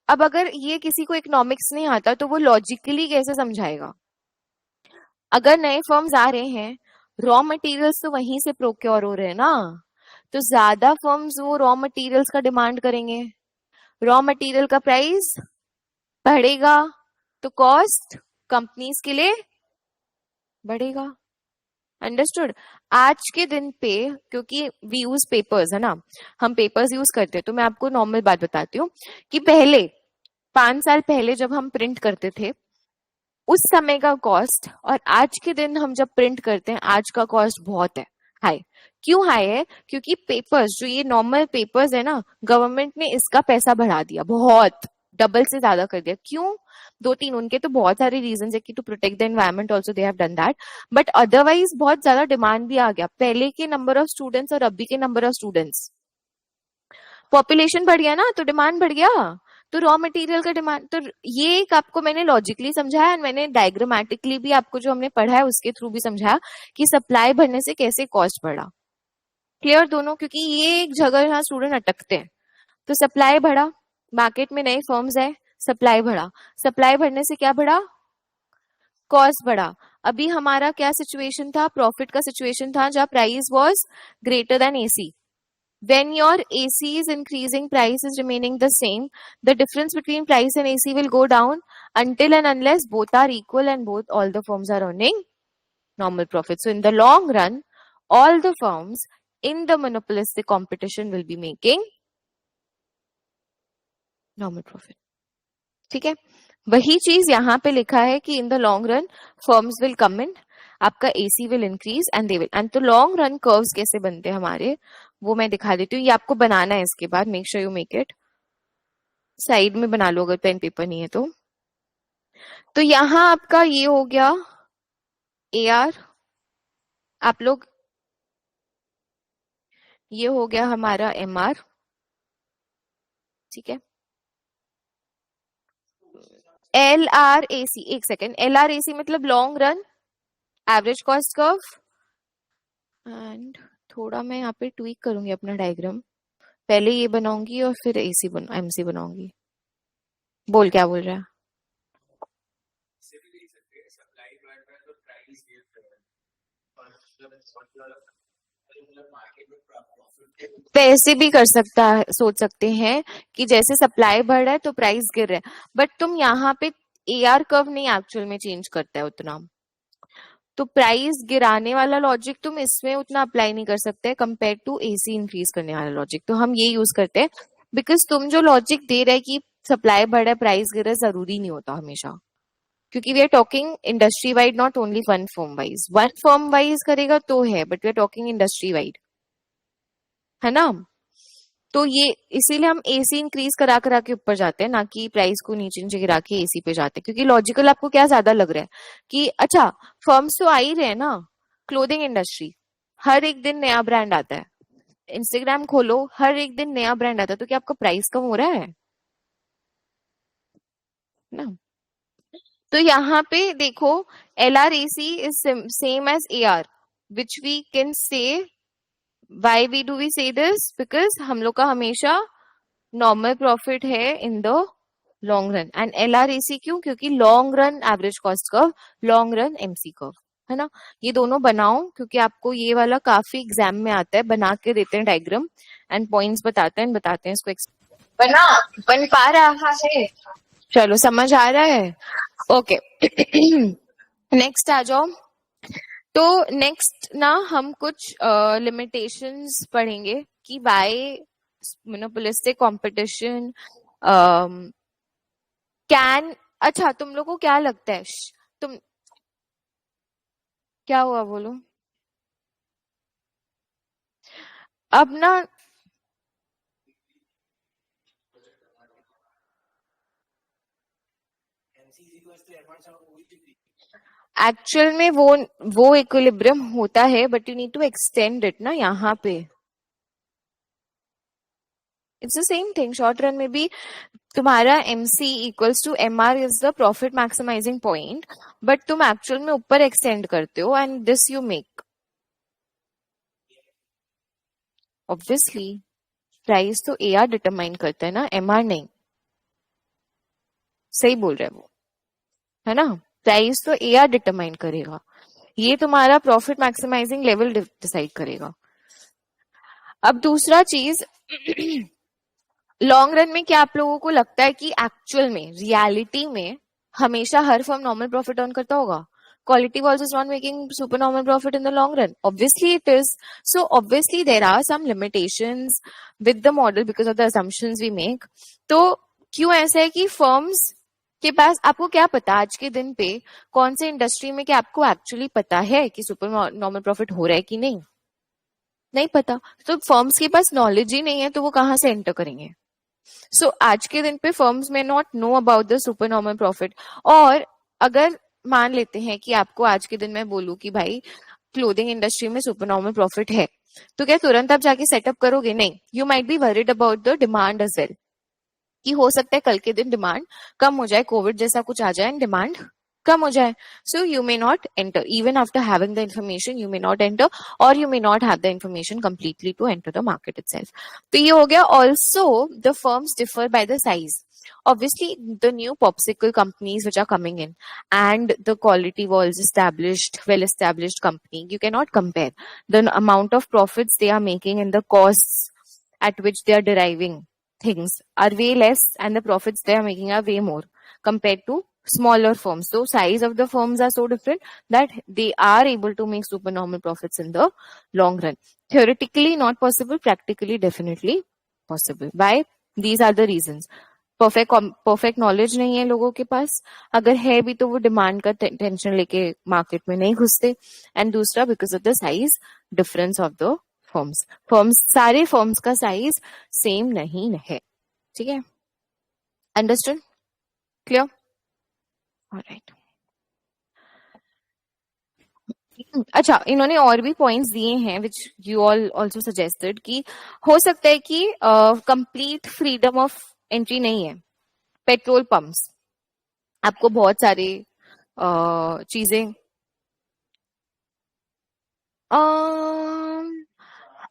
अब अगर ये किसी को इकोनॉमिक्स नहीं आता तो वो लॉजिकली कैसे समझाएगा? अगर नए फर्म्स आ रहे हैं, रॉ मटेरियल्स तो वहीं से प्रोक्योर हो रहे हैं ना, तो ज्यादा फर्म्स वो रॉ मटेरियल्स का डिमांड करेंगे, रॉ मटेरियल का प्राइस बढ़ेगा, तो कॉस्ट कंपनीज के लिए बढ़ेगा। अंडरस्टूड? आज के दिन पे क्योंकि वी यूज पेपर्स है ना, हम पेपर्स यूज करते हैं, तो मैं आपको नॉर्मल बात बताती हूँ कि पहले 5 साल पहले जब हम प्रिंट करते थे उस समय का कॉस्ट और आज के दिन हम जब प्रिंट करते हैं आज का कॉस्ट बहुत है हाई। क्यों हाई है? क्योंकि पेपर्स, जो ये नॉर्मल पेपर्स है ना, गवर्नमेंट ने इसका पैसा बढ़ा दिया, बहुत डबल से ज्यादा कर दिया। क्यों? 2-3 उनके तो बहुत सारे रीजन है कि to protect the environment also they have done that, but otherwise बहुत ज्यादा डिमांड भी आ गया। पहले के नंबर ऑफ स्टूडेंट्स और अभी के नंबर ऑफ स्टूडेंट्स, पॉपुलेशन बढ़ गया ना, तो डिमांड बढ़ गया, तो रॉ मटेरियल का डिमांड। तो ये एक आपको मैंने लॉजिकली समझाया और मैंने डायग्रामेटिकली भी आपको जो हमने पढ़ा है उसके थ्रू भी समझाया कि सप्लाई बढ़ने से कैसे कॉस्ट बढ़ा। क्लियर दोनों? क्योंकि ये एक जगह यहाँ स्टूडेंट अटकते हैं। तो सप्लाई बढ़ा, मार्केट में नए फर्म्स आए, सप्लाई बढ़ा, सप्लाई बढ़ने से क्या बढ़ा? कॉस्ट बढ़ा। अभी हमारा क्या सिचुएशन था? प्रॉफिट का सिचुएशन था जहां price was greater than AC। When your AC is increasing, price is remaining the same. The difference between price and AC will go down until and unless both are equal and both all the firms are earning normal profit. So in the long run, all the firms in the monopolistic competition will be making normal profit. ठीक है? वही चीज यहाँ पे लिखा है कि in the long run, firms will come in, आपका AC will increase and they will, and तो लॉन्ग रन कर्व्स कैसे बनते हैं हमारे, वो मैं दिखा देती हूँ। ये आपको बनाना है, इसके बाद make sure you make it, side में बना लो अगर पेन पेपर नहीं है तो। तो यहाँ आपका ये हो गया AR, आप लोग, ये हो गया हमारा MR, ठीक है। LRAC, एक सेकेंड, LRAC मतलब long run average cost curve, and थोड़ा मैं यहाँ पे ट्वीक करूंगी अपना डायग्राम, पहले ये बनाऊंगी और फिर MC बनाऊंगी। बोल, क्या बोल रहा है? पैसे भी कर सकता है, सोच सकते हैं कि जैसे सप्लाई बढ़ रहा है तो प्राइस गिर रहा है, बट तुम यहाँ पे AR कर्व नहीं एक्चुअल में चेंज करता है उतना, तो प्राइस गिराने वाला लॉजिक तुम इसमें उतना अप्लाई नहीं कर सकते कंपेयर टू AC इंक्रीज करने वाला लॉजिक। तो हम ये यूज करते हैं, बिकॉज तुम जो लॉजिक दे रहे कि सप्लाई बढ़ रहा है प्राइस गिर रहा है, जरूरी नहीं होता हमेशा, क्योंकि we are talking industry wide, not only one firm wise. One firm wise करेगा तो है, but we are talking industry wide, है ना। तो ये इसीलिए हम AC इंक्रीज करा करा के ऊपर जाते हैं, ना कि प्राइस को नीचे नीचे गिरा के AC पे जाते हैं। क्योंकि लॉजिकल आपको क्या ज्यादा लग रहा है कि अच्छा फर्म्स तो आ ही रहे हैं ना, क्लोथिंग इंडस्ट्री हर एक दिन नया ब्रांड आता है, इंस्टाग्राम खोलो हर एक दिन नया ब्रांड आता है, तो क्या आपका प्राइस कम हो रहा है? ना। तो यहाँ पे देखो LRAC is same as AR, which we can say why we do we say this, because हम लोग का हमेशा नॉर्मल प्रॉफिट है in the long run. And LRAC क्यों? क्योंकि long run average cost curve, long run MC curve, है ना। ये दोनों बनाओ क्योंकि आपको ये वाला काफी एग्जाम में आता है, बना के देते हैं डायग्राम एंड पॉइंट्स बताते हैं इसको बना बन पा रहा है, चलो समझ आ रहा है, ओके। नेक्स्ट आ जाओ। तो नेक्स्ट ना हम कुछ लिमिटेशंस पढ़ेंगे कि वाई मोनोपोलिस्टिक कंपटीशन कैन। अच्छा तुम लोग को क्या लगता है, तुम क्या हुआ बोलो। अब ना एक्चुअल में वो इक्विलिब्रियम होता है, but you need to extend it ना यहाँ पे। It's the same thing, short run में भी तुम्हारा MC equals to MR is the profit maximising point, but तुम एक्चुअल में ऊपर एक्सटेंड करते हो and this you make. Obviously price तो AR डिटरमाइन करता है ना, MR नहीं। सही बोल रहे हैं वो, है ना। प्राइस तो AR डिटरमाइन करेगा, ये तुम्हारा प्रॉफिट मैक्सिमाइजिंग लेवल डिसाइड करेगा। अब दूसरा चीज, लॉन्ग रन में क्या आप लोगों को लगता है कि एक्चुअल में रियलिटी में हमेशा हर फर्म नॉर्मल प्रॉफिट अर्न करता होगा? Quality Walls is not making supernormal profit in the long run. Obviously it is. So obviously there are some limitations with the model because of the assumptions we make. तो क्यों ऐसा है कि फर्म्स के पास, आपको क्या पता आज के दिन पे कौन से इंडस्ट्री में, क्या आपको एक्चुअली पता है कि सुपर नॉर्मल प्रॉफिट हो रहा है कि नहीं? नहीं पता। तो फर्म्स के पास नॉलेज ही नहीं है तो वो कहाँ से एंटर करेंगे? सो आज के दिन पे फर्म्स में not know about the super normal profit. और अगर मान लेते हैं कि आपको आज के दिन मैं बोलूं कि भाई क्लोथिंग इंडस्ट्री में सुपर नॉर्मल प्रॉफिट है, तो क्या तुरंत आप जाके सेटअप करोगे? नहीं। You might be worried about the demand as well, कि हो सकता है कल के दिन डिमांड कम हो जाए, कोविड जैसा कुछ आ जाए एंड डिमांड कम हो जाए। So you may not enter even after having the information, you may not enter और you may not have the information completely to enter the market itself. तो ये हो गया। Also the firms differ by the size. Obviously, the new popsicle companies which are coming in and the Quality Walls established, well-established company, you cannot compare. The amount of profits they are making and the costs at which they are deriving things are way less, and the profits they are making are way more compared to smaller firms. So size of the firms are so different that they are able to make supernormal profits in the long run. Theoretically not possible, practically definitely possible. Why? These are the reasons. Perfect knowledge नहीं है लोगों के पास, अगर है भी तो वो डिमांड का टेंशन लेके मार्केट में नहीं घुसते। एंड दूसरा because of the size difference of the firms सारे फर्म्स का साइज सेम नहीं है। ठीक है, अंडरस्टूड, क्लियर, ऑलराइट। अच्छा, इन्होंने और भी पॉइंट्स दिए हैं which you all also suggested कि हो सकता है कि कंप्लीट फ्रीडम ऑफ एंट्री नहीं है। पेट्रोल पंप्स आपको बहुत सारे चीजें,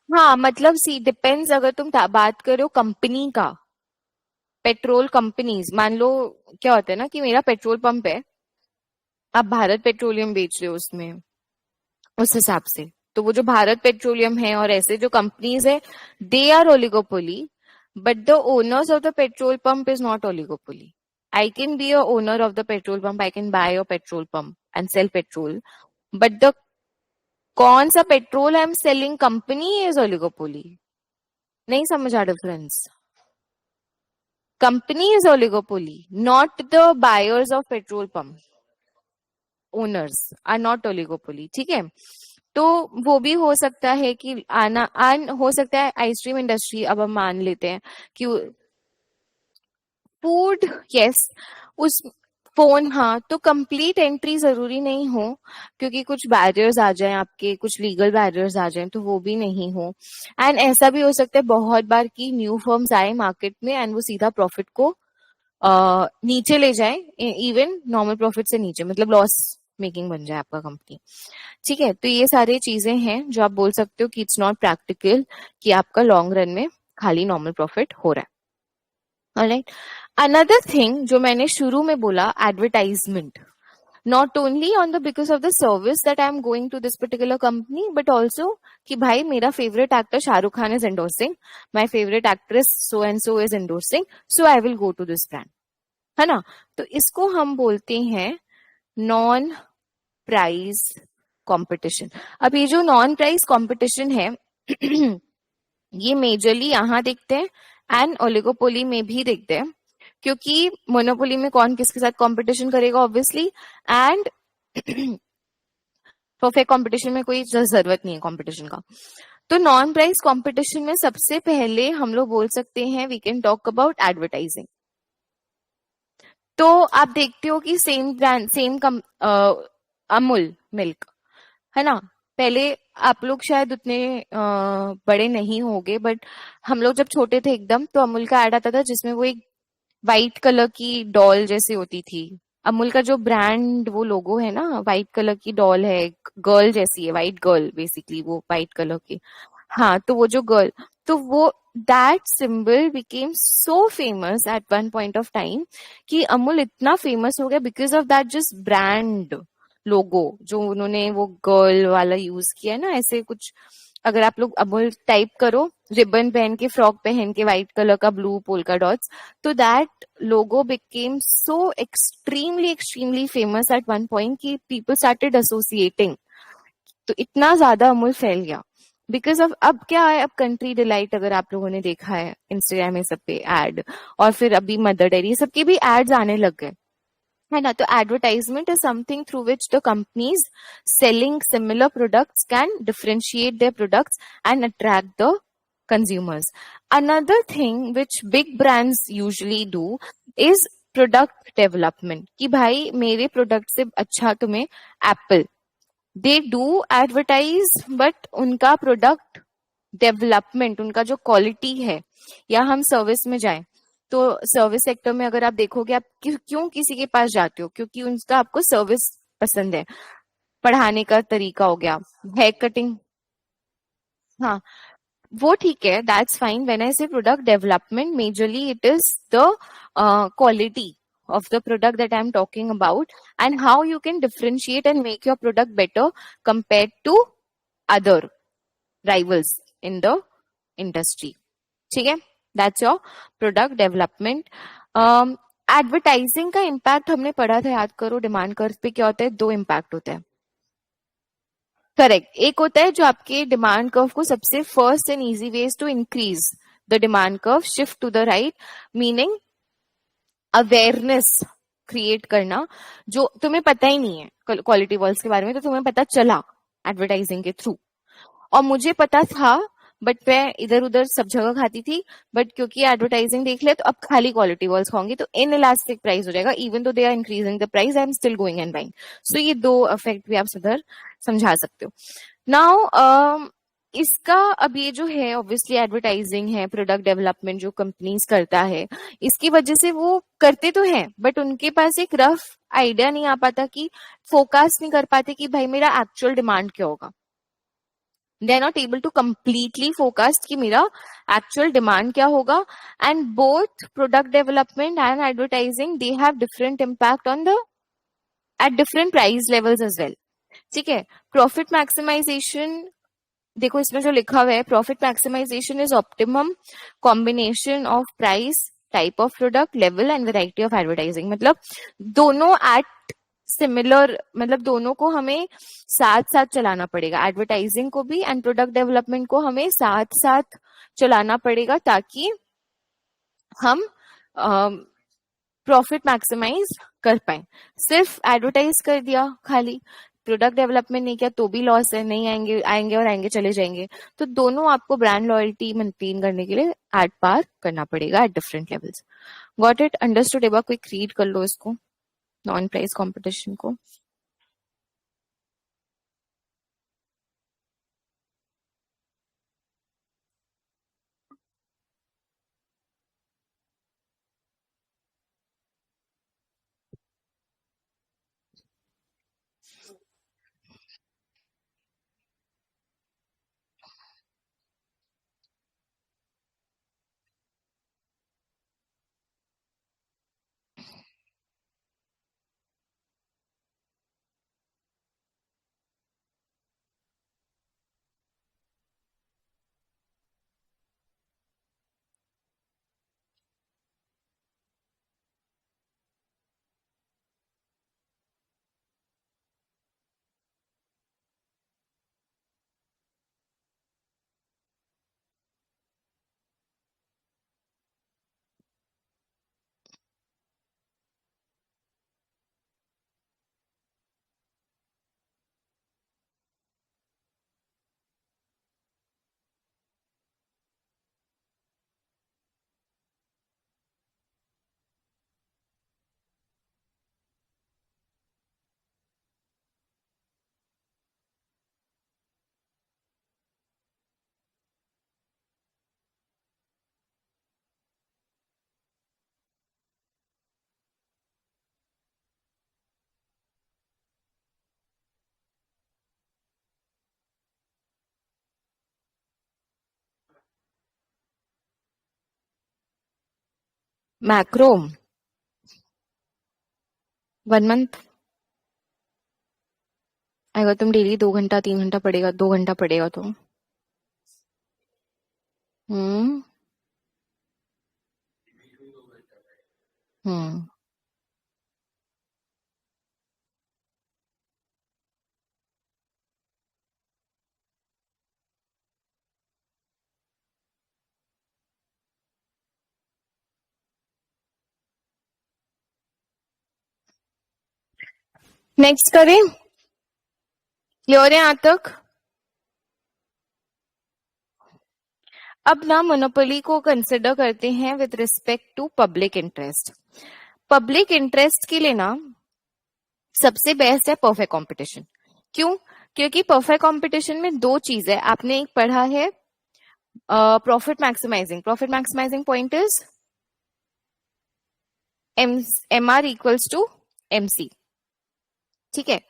हाँ मतलब सी डिपेंड्स, अगर तुम बात करो कंपनी का, पेट्रोल कंपनीज, मान लो क्या होता है ना कि मेरा पेट्रोल पंप है, आप भारत पेट्रोलियम बेच रहे हो उसमें, उस हिसाब से तो वो जो भारत पेट्रोलियम है और ऐसे जो कंपनीज है they are oligopoly, but the owners of the petrol pump is not oligopoly. I can be a owner of the petrol pump, I can buy a petrol pump and sell petrol, but the कौन सा petrol I am selling company is oligopoly. नहीं समझा difference? Company is oligopoly, not the buyers of petrol pump, owners are not oligopoly. ठीक है, तो वो भी हो सकता है कि हो सकता है आइसक्रीम इंडस्ट्री, अब हम मान लेते हैं कि फूड, यस, उस फोन, हाँ, तो कंप्लीट एंट्री जरूरी नहीं हो, क्योंकि कुछ बैरियर्स आ जाएं आपके, कुछ लीगल बैरियर्स आ जाएं तो वो भी नहीं हो। एंड ऐसा भी हो सकता है बहुत बार कि न्यू फर्म्स आए मार्केट में एंड वो सीधा प्रॉफिट को नीचे ले जाए, इवन नॉर्मल प्रॉफिट से नीचे, मतलब लॉस मेकिंग बन जाए आपका कंपनी। ठीक है, तो ये सारी चीजें हैं जो आप बोल सकते हो कि इट्स नॉट प्रैक्टिकल कि आपका लॉन्ग रन में खाली नॉर्मल प्रॉफिट हो रहा है। ऑलराइट, अनदर थिंग जो मैंने शुरू में बोला, advertisement, not only on the because of the service that I am going to this particular company, but also कि भाई मेरा favourite actor Shahrukh Khan is endorsing, my favorite actress so and so is endorsing, so I will go to this brand, है ना। तो इसको हम बोलते हैं नॉन प्राइस कंपटीशन। अब ये जो नॉन प्राइस कंपटीशन है ये मेजरली यहाँ देखते हैं एंड ओलिगोपोली में भी देखते हैं, क्योंकि मोनोपोली में कौन किसके साथ कंपटीशन करेगा ऑब्वियसली, एंड परफेक्ट कंपटीशन में कोई जरूरत नहीं है कंपटीशन का। तो नॉन प्राइस कंपटीशन में सबसे पहले हम लोग बोल सकते हैं we can talk about advertising. तो आप देखते हो कि same brand same Amul milk, है ना। पहले आप लोग शायद उतने बड़े नहीं होंगे, बट हम लोग जब छोटे थे एकदम, तो अमूल का एड आता था जिसमें वो एक व्हाइट कलर की डॉल जैसी होती थी। अमूल का जो ब्रांड वो लोगो है ना, व्हाइट कलर की डॉल है, गर्ल जैसी है, व्हाइट गर्ल बेसिकली, वो व्हाइट कलर की। हाँ, तो वो जो गर्ल, तो वो that symbol became so famous eight one point of time कि अमूल इतना फेमस हो गया because of that just brand logo जो उन्होंने वो गर्ल वाला यूज किया ना, ऐसे कुछ। अगर आप लोग अमूल टाइप करो, रिबन पहन के, फ्रॉक पहन के, व्हाइट कलर का ब्लू पोल्का डॉट्स, तो that logo became so extremely extremely famous eight one point कि पीपल स्टार्टेड एसोसिएटिंग। तो इतना ज्यादा अमूल फैल गया बिकॉज ऑफ, अब क्या है, अब कंट्री डिलाइट अगर आप लोगों ने देखा है इंस्टाग्राम में सब पे एड, और फिर अभी मदर डेयरी, सबके भी एड्स आने लग गए, है ना। तो advertisement is something through which the companies selling similar products can differentiate their products and attract the consumers. Another thing which big brands usually do is product development, कि भाई मेरे प्रोडक्ट से अच्छा तुम्हें Apple, they do advertise, but उनका प्रोडक्ट डेवलपमेंट, उनका जो क्वालिटी है, या हम सर्विस में जाएं तो सर्विस सेक्टर में अगर आप देखोगे, आप क्यों किसी के पास जाते हो, क्योंकि उनका आपको सर्विस पसंद है। पढ़ाने का तरीका हो गया, हेयर कटिंग, हाँ, वो ठीक है, दैट्स फाइन। व्हेन आई से product development, majorly it is the quality of the product that I'm talking about, and how you can differentiate and make your product better compared to other rivals in the industry. ठीक है, that's your product development. Advertising का इम्पैक्ट हमने पढ़ा था, याद करो, डिमांड कर्व पे क्या होता है, दो इम्पैक्ट होते हैं। करेक्ट, एक होता है जो आपके डिमांड कर्व को सबसे first and easy ways to increase the demand curve shift to the right, meaning awareness create करना, जो तुम्हें पता ही नहीं है क्वालिटी वॉल्स के बारे में, तो तुम्हें पता चला एडवर्टाइजिंग के थ्रू। और मुझे पता था, बट मैं इधर उधर सब जगह खाती थी, बट क्योंकि एडवर्टाइजिंग देख लिया, तो अब खाली क्वालिटी वॉल्स खाऊंगी, तो इन इलास्टिक प्राइस हो जाएगा, even though they are increasing the price, I am still going and buying. So ये दो इफेक्ट भी आप सुधर समझा सकते हो। नाउ इसका, अब ये जो है ऑब्वियसली एडवर्टाइजिंग है, प्रोडक्ट डेवलपमेंट जो कंपनीज करता है, इसकी वजह से वो करते तो हैं, बट उनके पास एक रफ आइडिया नहीं आ पाता, कि फोकस नहीं कर पाते कि भाई मेरा एक्चुअल डिमांड क्या होगा। They are not able to completely focused कि मेरा एक्चुअल डिमांड क्या होगा। And both product development and advertising, they have different impact on the at different price levels as well. ठीक है, प्रॉफिट मैक्सिमाइजेशन, देखो इसमें जो लिखा हुआ है, profit maximisation is optimum combination of price, type of product, level and variety of advertising. मतलब दोनों एट सिमिलर, मतलब दोनों को हमें साथ साथ चलाना पड़ेगा, एडवर्टाइजिंग को भी एंड प्रोडक्ट डेवलपमेंट को हमें साथ साथ चलाना पड़ेगा, ताकि हम प्रॉफिट मैक्सिमाइज कर पाए। सिर्फ एडवर्टाइज कर दिया, खाली प्रोडक्ट डेवलपमेंट नहीं किया, तो भी लॉस है, नहीं आएंगे, आएंगे और आएंगे, चले जाएंगे। तो दोनों आपको ब्रांड लॉयल्टी मेंटेन करने के लिए एट पार करना पड़ेगा at different levels. Got it, understood? एक बार क्विक रीड कर लो इसको, नॉन प्राइस कंपटीशन को। Macro 1 month. अगर तुम डेली 2 घंटा 3 घंटा पढ़ेगा, 2 घंटा पढ़ेगा तो हम्म हम्म नेक्स्ट करें, क्लियर है यहाँ तक? अब ना मोनोपोली को कंसिडर करते हैं with respect to public interest. Public interest के लिए ना सबसे बेस्ट है परफेक्ट कंपटीशन। क्यों? क्योंकि परफेक्ट कंपटीशन में दो चीज है, आपने एक पढ़ा है profit maximising. Profit maximising point is M R equals to MC. ठीक है,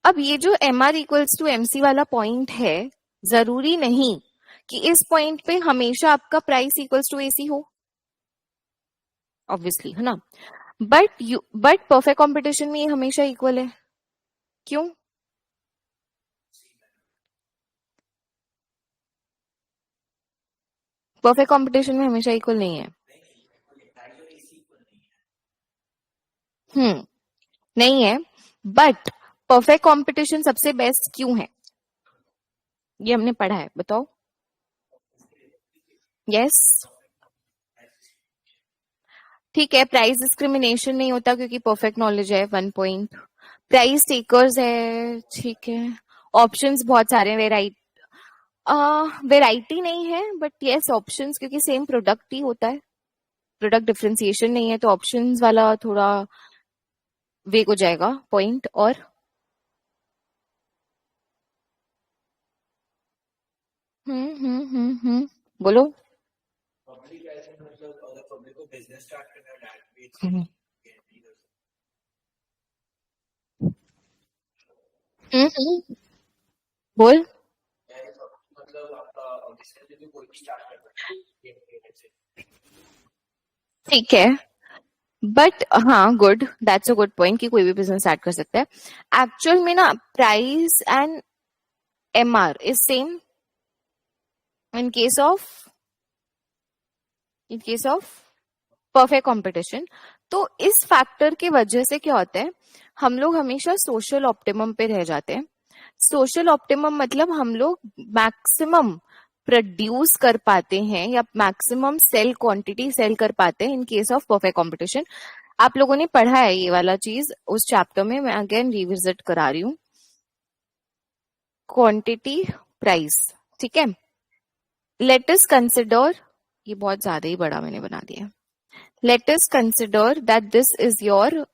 अब ये जो M R equals to MC वाला पॉइंट है, जरूरी नहीं कि इस पॉइंट पे हमेशा आपका प्राइस इक्वल्स टू एसी हो, ऑब्वियसली, है ना। बट परफेक्ट कंपटीशन में ये हमेशा इक्वल है। क्यों? परफेक्ट कंपटीशन में हमेशा इक्वल नहीं है। हम्म नहीं है, बट परफेक्ट कंपटीशन सबसे बेस्ट क्यों है, ये हमने पढ़ा है, बताओ। यस, ठीक है, प्राइस डिस्क्रिमिनेशन नहीं होता क्योंकि परफेक्ट नॉलेज है, 1 पॉइंट। प्राइस टेकर्स है, ठीक है। ऑप्शंस बहुत सारे हैं, वेराइटी नहीं है, बट यस ऑप्शंस, क्योंकि सेम प्रोडक्ट ही होता है, प्रोडक्ट डिफरेंशिएशन नहीं है, तो ऑप्शंस वाला थोड़ा वेग हो जाएगा पॉइंट। और बोलो। हम्म हम्म, बोल। ठीक है, बट हाँ, good, that's a good point कि कोई भी बिजनेस स्टार्ट कर सकता है। एक्चुअल में ना price and MR is same in case of perfect competition. तो इस फैक्टर की वजह से क्या होता है, हम लोग हमेशा सोशल ऑप्टिमम पे रह जाते हैं। सोशल ऑप्टिमम मतलब हम लोग मैक्सिमम प्रोड्यूस कर पाते हैं या मैक्सिमम सेल क्वांटिटी सेल कर पाते हैं इन केस ऑफ परफेक्ट कंपटीशन। आप लोगों ने पढ़ा है ये वाला चीज उस चैप्टर में, मैं अगेन रिविजिट करा रही हूँ। क्वांटिटी प्राइस, ठीक है। लेट अस कंसिडर, ये बहुत ज्यादा ही बड़ा मैंने बना दिया। Let us consider that this is your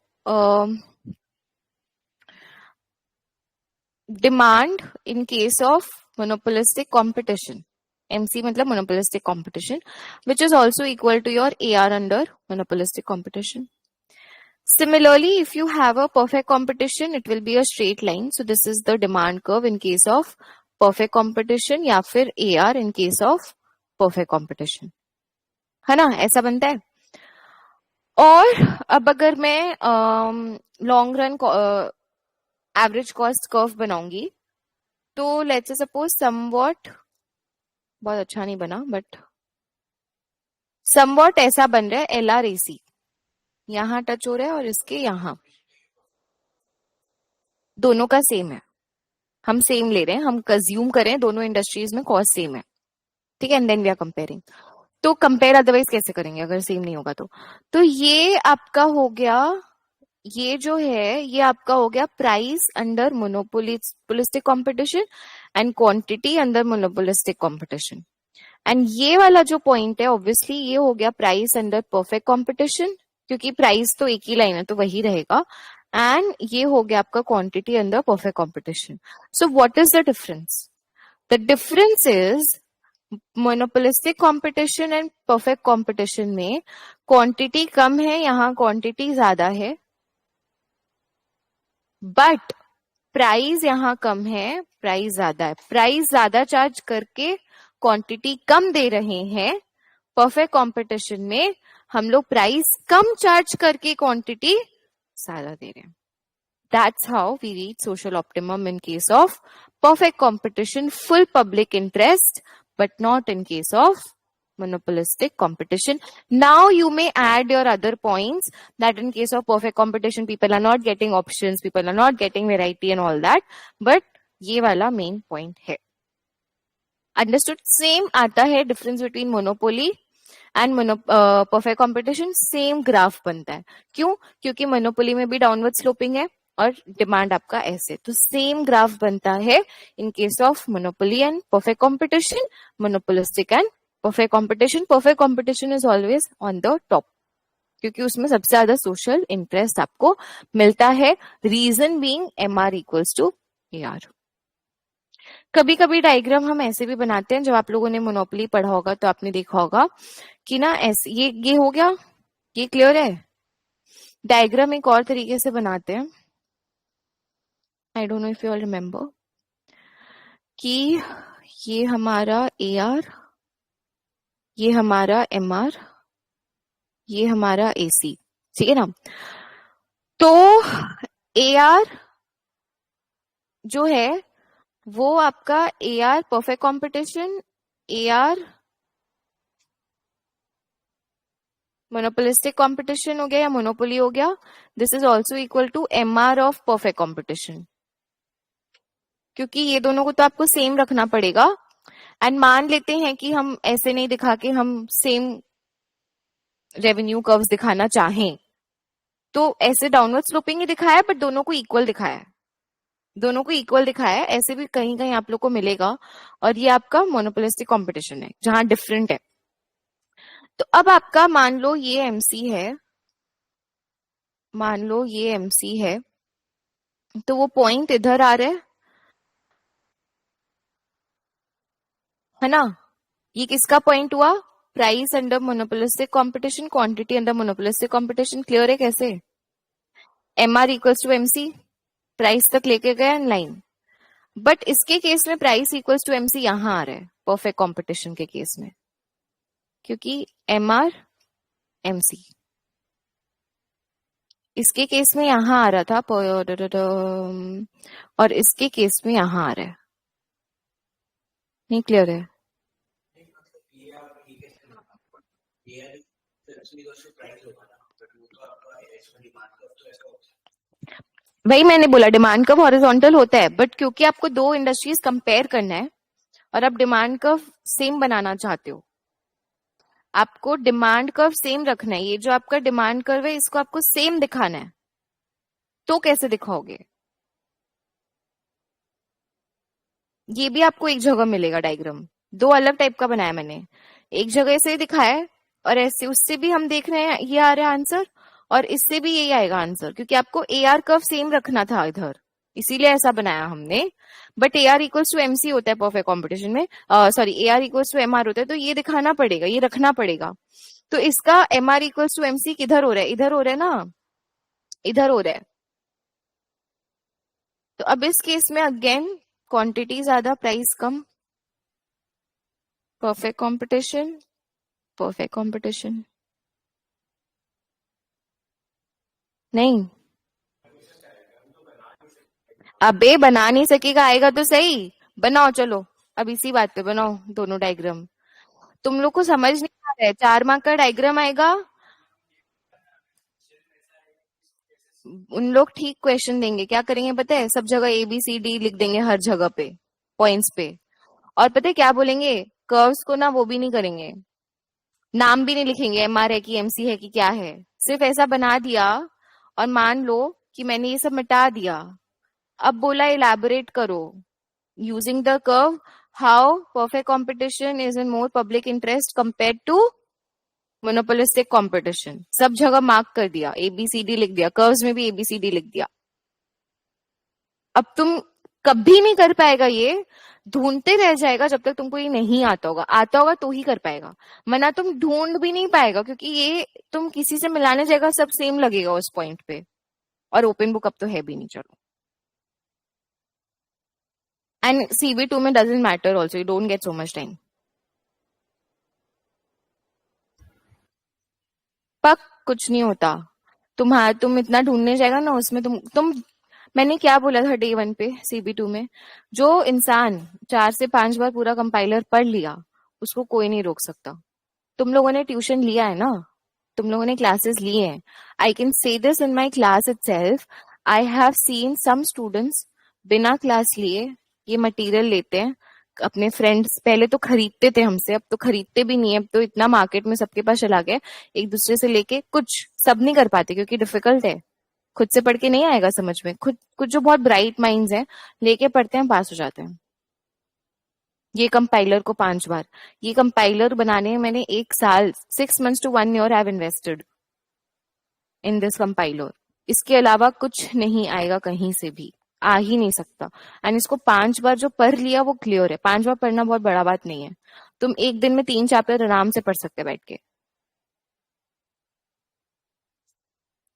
demand in case of monopolistic competition। MC मतलब monopolistic competition, which is also equal to your AR under monopolistic competition. Similarly, if you have a perfect competition, it will be a straight line. So this is the demand curve in case of perfect competition या फिर AR in case of perfect competition, है ना, ऐसा बनता है। और अब अगर मैं long run average cost curve बनाऊंगी, तो लेट्स सपोज समवॉट, बहुत अच्छा नहीं बना बट समवॉट ऐसा बन रहा है, LRAC यहाँ टच हो रहा है और इसके यहाँ, दोनों का सेम है, हम सेम ले रहे हैं, हम कंज्यूम करें दोनों इंडस्ट्रीज में कॉस्ट सेम है, ठीक है, and then we are comparing. तो कंपेयर अदरवाइज कैसे करेंगे अगर सेम नहीं होगा तो ये आपका हो गया, ये जो है ये आपका हो गया price under monopolistic competition and quantity under monopolistic competition. And ये वाला जो पॉइंट है ऑब्वियसली ये हो गया प्राइस अंडर परफेक्ट कंपटीशन, क्योंकि प्राइस तो एक ही लाइन है तो वही रहेगा। एंड ये हो गया आपका quantity under perfect competition. So what is the difference? The difference is monopolistic competition and perfect competition में क्वांटिटी कम है, यहाँ क्वांटिटी ज्यादा है, बट प्राइस यहाँ कम है, प्राइस ज्यादा है। प्राइस ज्यादा चार्ज करके क्वांटिटी कम दे रहे हैं। परफेक्ट कंपटीशन में हम लोग प्राइस कम चार्ज करके क्वांटिटी ज्यादा दे रहे हैं. That's how we reach social optimum in case of perfect competition, full public interest, but not in case of monopolistic competition. Now you may add your other points that in case of perfect competition, people are not getting options, people are not getting variety and all that. But ये वाला main point है. Understood? Same आता है difference between monopoly and perfect competition, same graph बनता है. क्यों? क्योंकि मोनोपोली में भी डाउनवर्ड स्लोपिंग है और डिमांड आपका ऐसे, तो सेम ग्राफ बनता है in case of monopoly and perfect competition, monopolistic and perfect competition. Perfect competition is always on the top क्योंकि उसमें सबसे ज्यादा सोशल इंटरेस्ट आपको मिलता है. Reason being MR equals to AR. कभी कभी डायग्राम हम ऐसे भी बनाते हैं, जब आप लोगों ने मोनोपोली पढ़ा होगा तो आपने देखा होगा कि ना ऐसे, ये हो गया, ये क्लियर है. डायग्राम एक और तरीके से बनाते हैं. I don't know if you all remember कि ये हमारा AR, ये हमारा MR, ये हमारा AC. ठीक है ना. तो AR जो है वो आपका AR perfect competition, AR monopolistic competition हो गया या मोनोपोली हो गया. This is also equal to MR of perfect competition, क्योंकि ये दोनों को तो आपको सेम रखना पड़ेगा. एंड मान लेते हैं कि हम ऐसे नहीं दिखा के हम सेम रेवेन्यू कर्व्स दिखाना चाहें, तो ऐसे डाउनवर्ड स्लोपिंग ही दिखाया है, बट दोनों को इक्वल दिखाया है. दोनों को इक्वल दिखाया है, ऐसे भी कहीं कहीं आप लोग को मिलेगा. और ये आपका मोनोपोलिस्टिक कंपटीशन है जहां डिफरेंट है. तो अब आपका मान लो ये MC है, मान लो ये MC है, तो वो पॉइंट इधर आ रहा है ना. ये किसका पॉइंट हुआ? Price under monopolistic competition, quantity under monopolistic competition. Clear है कैसे? MR equals to MC, price तक लेके गए लाइन. बट इसके केस में प्राइस इक्वल्स टू MC यहां आ रहा है परफेक्ट कंपटीशन के केस में, क्योंकि MR MC इसके केस में यहां आ रहा था और इसके केस में यहां आ रहा है. नहीं क्लियर है? वही मैंने बोला, डिमांड कर्व हॉरिजॉन्टल होता है, बट क्योंकि आपको दो इंडस्ट्रीज कंपेयर करना है और आप डिमांड कर्व सेम बनाना चाहते हो, आपको डिमांड कर्व सेम रखना है. ये जो आपका डिमांड कर्व है इसको आपको सेम दिखाना है, तो कैसे दिखाओगे? ये भी आपको एक जगह मिलेगा डायग्राम, दो अलग टाइप का बनाया मैंने. एक जगह से दिखाया है और ऐसे उससे भी हम देख रहे हैं ये आ रहा है आंसर, और इससे भी यही आएगा आंसर, क्योंकि आपको AR कर्व सेम रखना था इधर, इसीलिए ऐसा बनाया हमने. But AR equals to MC होता है परफेक्ट कॉम्पिटिशन में, sorry AR equals to MR होता है, तो ये दिखाना पड़ेगा, ये रखना पड़ेगा. तो इसका MR इक्वल्स टू MC किधर हो रहा है? इधर हो रहा है ना, इधर हो रहा है. तो अब इस केस में अगेन क्वांटिटी ज्यादा, प्राइस कम. Perfect competition, perfect competition. नहीं, अबे बना नहीं सकेगा, आएगा तो सही. बनाओ चलो, अब इसी बात पे बनाओ दोनों डायग्राम. तुम लोग को समझ नहीं आ रहा है, 4 मार्क का डायग्राम आएगा. उन लोग ठीक क्वेश्चन देंगे, क्या करेंगे पता है? सब जगह ABCD लिख देंगे हर जगह पे पॉइंट्स पे. और पता है क्या बोलेंगे? कर्व्स को ना वो भी नहीं करेंगे, नाम भी नहीं लिखेंगे, MR है कि MC है कि क्या है. सिर्फ ऐसा बना दिया और मान लो कि मैंने ये सब मिटा दिया. अब बोला इलैबोरेट करो using the curve how perfect competition is in more public interest compare to monopolistic competition. सब जगह मार्क कर दिया, ABCD लिख दिया, कर्व्स में भी ABCD लिख दिया. अब तुम कभी नहीं कर पाएगा, ये ढूंढते रह जाएगा जब तक तुमको ये नहीं आता होगा. आता होगा तो ही कर पाएगा, वरना तुम ढूंढ भी नहीं पाएगा, क्योंकि ये तुम किसी से मिलाने जाएगा सब सेम लगेगा उस पॉइंट पे. और ओपन बुक अब तो है भी नहीं. चलो, एंड CB2 में doesn't matter also, you don't get so much time. पक कुछ नहीं होता। तुम इतना ढूंढने जाएगा ना उसमें तुम मैंने क्या बोला था डे वन पे CB2 में, जो इंसान 4 से 5 बार पूरा कंपाइलर पढ़ लिया उसको कोई नहीं रोक सकता। तुम लोगों ने ट्यूशन लिया है ना, तुम लोगों ने क्लासेस लिए हैं। I can say this in my class itself. I have seen some students बिना क्लास लिए ये मटेरियल लेते हैं। अपने फ्रेंड्स पहले तो खरीदते थे हमसे, अब तो खरीदते भी नहीं है, अब तो इतना मार्केट में सबके पास चला गया। एक दूसरे से लेके, कुछ सब नहीं कर पाते क्योंकि डिफिकल्ट है, खुद से पढ़ के नहीं आएगा समझ में। खुद कुछ जो बहुत ब्राइट माइंड्स हैं लेके पढ़ते हैं, पास हो जाते हैं। ये कंपाइलर को 5 बार, ये कंपाइलर बनाने में मैंने 1 साल, 6 months to 1 year have invested in this compiler. इसके अलावा कुछ नहीं आएगा कहीं से भी, आ ही नहीं सकता। एंड इसको 5 बार जो पढ़ लिया वो क्लियर है। 5 बार पढ़ना बहुत बड़ा बात नहीं है। तुम एक दिन में 3 चैप्टर आराम से पढ़ सकते बैठ के।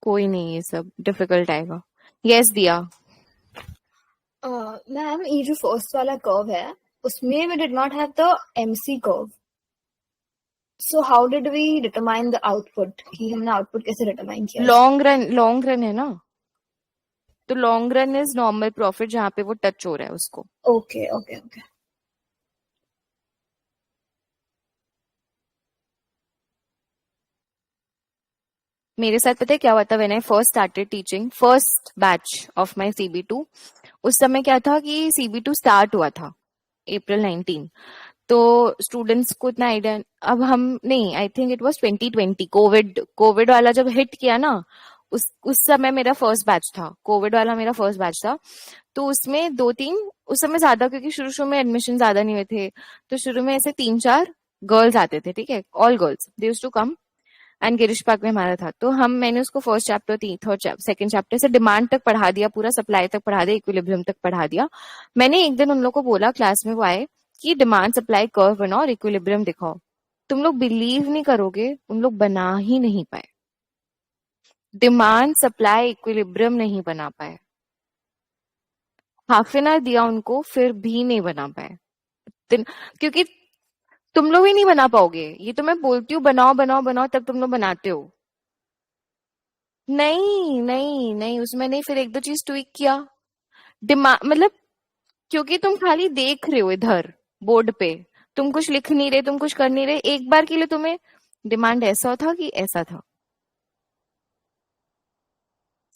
कोई नहीं ये सब डिफिकल्ट आएगा। यस दिया। मैम ये जो फर्स्ट वाला कर्व है उसमें we did not have the MC curve. So how did we determine the output? कि हमने आउटपुट कैसे डिटरमाइन किया? लॉन्ग रन है ना, तो long run is normal profit, जहां पे वो टच हो रहा है उसको। Okay okay okay. मेरे साथ पता है क्या हुआ था, when I first started teaching first batch of my CB2। उस समय क्या था कि CB2 स्टार्ट हुआ था April 19। तो स्टूडेंट्स को इतना आइडिया, अब हम नहीं, I think it was 2020, Covid वाला जब हिट किया ना, उस समय मेरा फर्स्ट बैच था, कोविड वाला मेरा फर्स्ट बैच था। तो उसमें 2-3, उस समय ज्यादा, क्योंकि शुरू शुरू में एडमिशन ज्यादा नहीं हुए थे, तो शुरू में ऐसे 3-4 गर्ल्स आते थे, ठीक है, all girls they used to come. And Girish Park में हमारा था, तो मैंने उसको first chapter, third second chapter से डिमांड तक पढ़ा दिया, पूरा सप्लाई तक पढ़ा दिया, इक्विलिब्रियम तक पढ़ा दिया। मैंने एक दिन उन लोग को बोला, क्लास में वो आए, कि डिमांड सप्लाई कर्व बनाओ और इक्विलिब्रियम दिखाओ। तुम लोग बिलीव नहीं करोगे, उन लोग बना ही नहीं पाए, डिमांड सप्लाई इक्विलिब्रियम नहीं बना पाए। हाफ एन आवर दिया उनको, फिर भी नहीं बना पाए। क्योंकि तुम लोग ही नहीं बना पाओगे, ये तो मैं बोलती हूँ बनाओ बनाओ बनाओ, तब तुम लोग बनाते हो। नहीं नहीं नहीं, उसमें नहीं, फिर एक दो चीज ट्विक किया। दिमाग मतलब, क्योंकि तुम खाली देख रहे हो इधर बोर्ड पे, तुम कुछ लिख नहीं रहे, तुम कुछ कर नहीं रहे, एक बार के लिए तुम्हें डिमांड ऐसा था कि ऐसा था,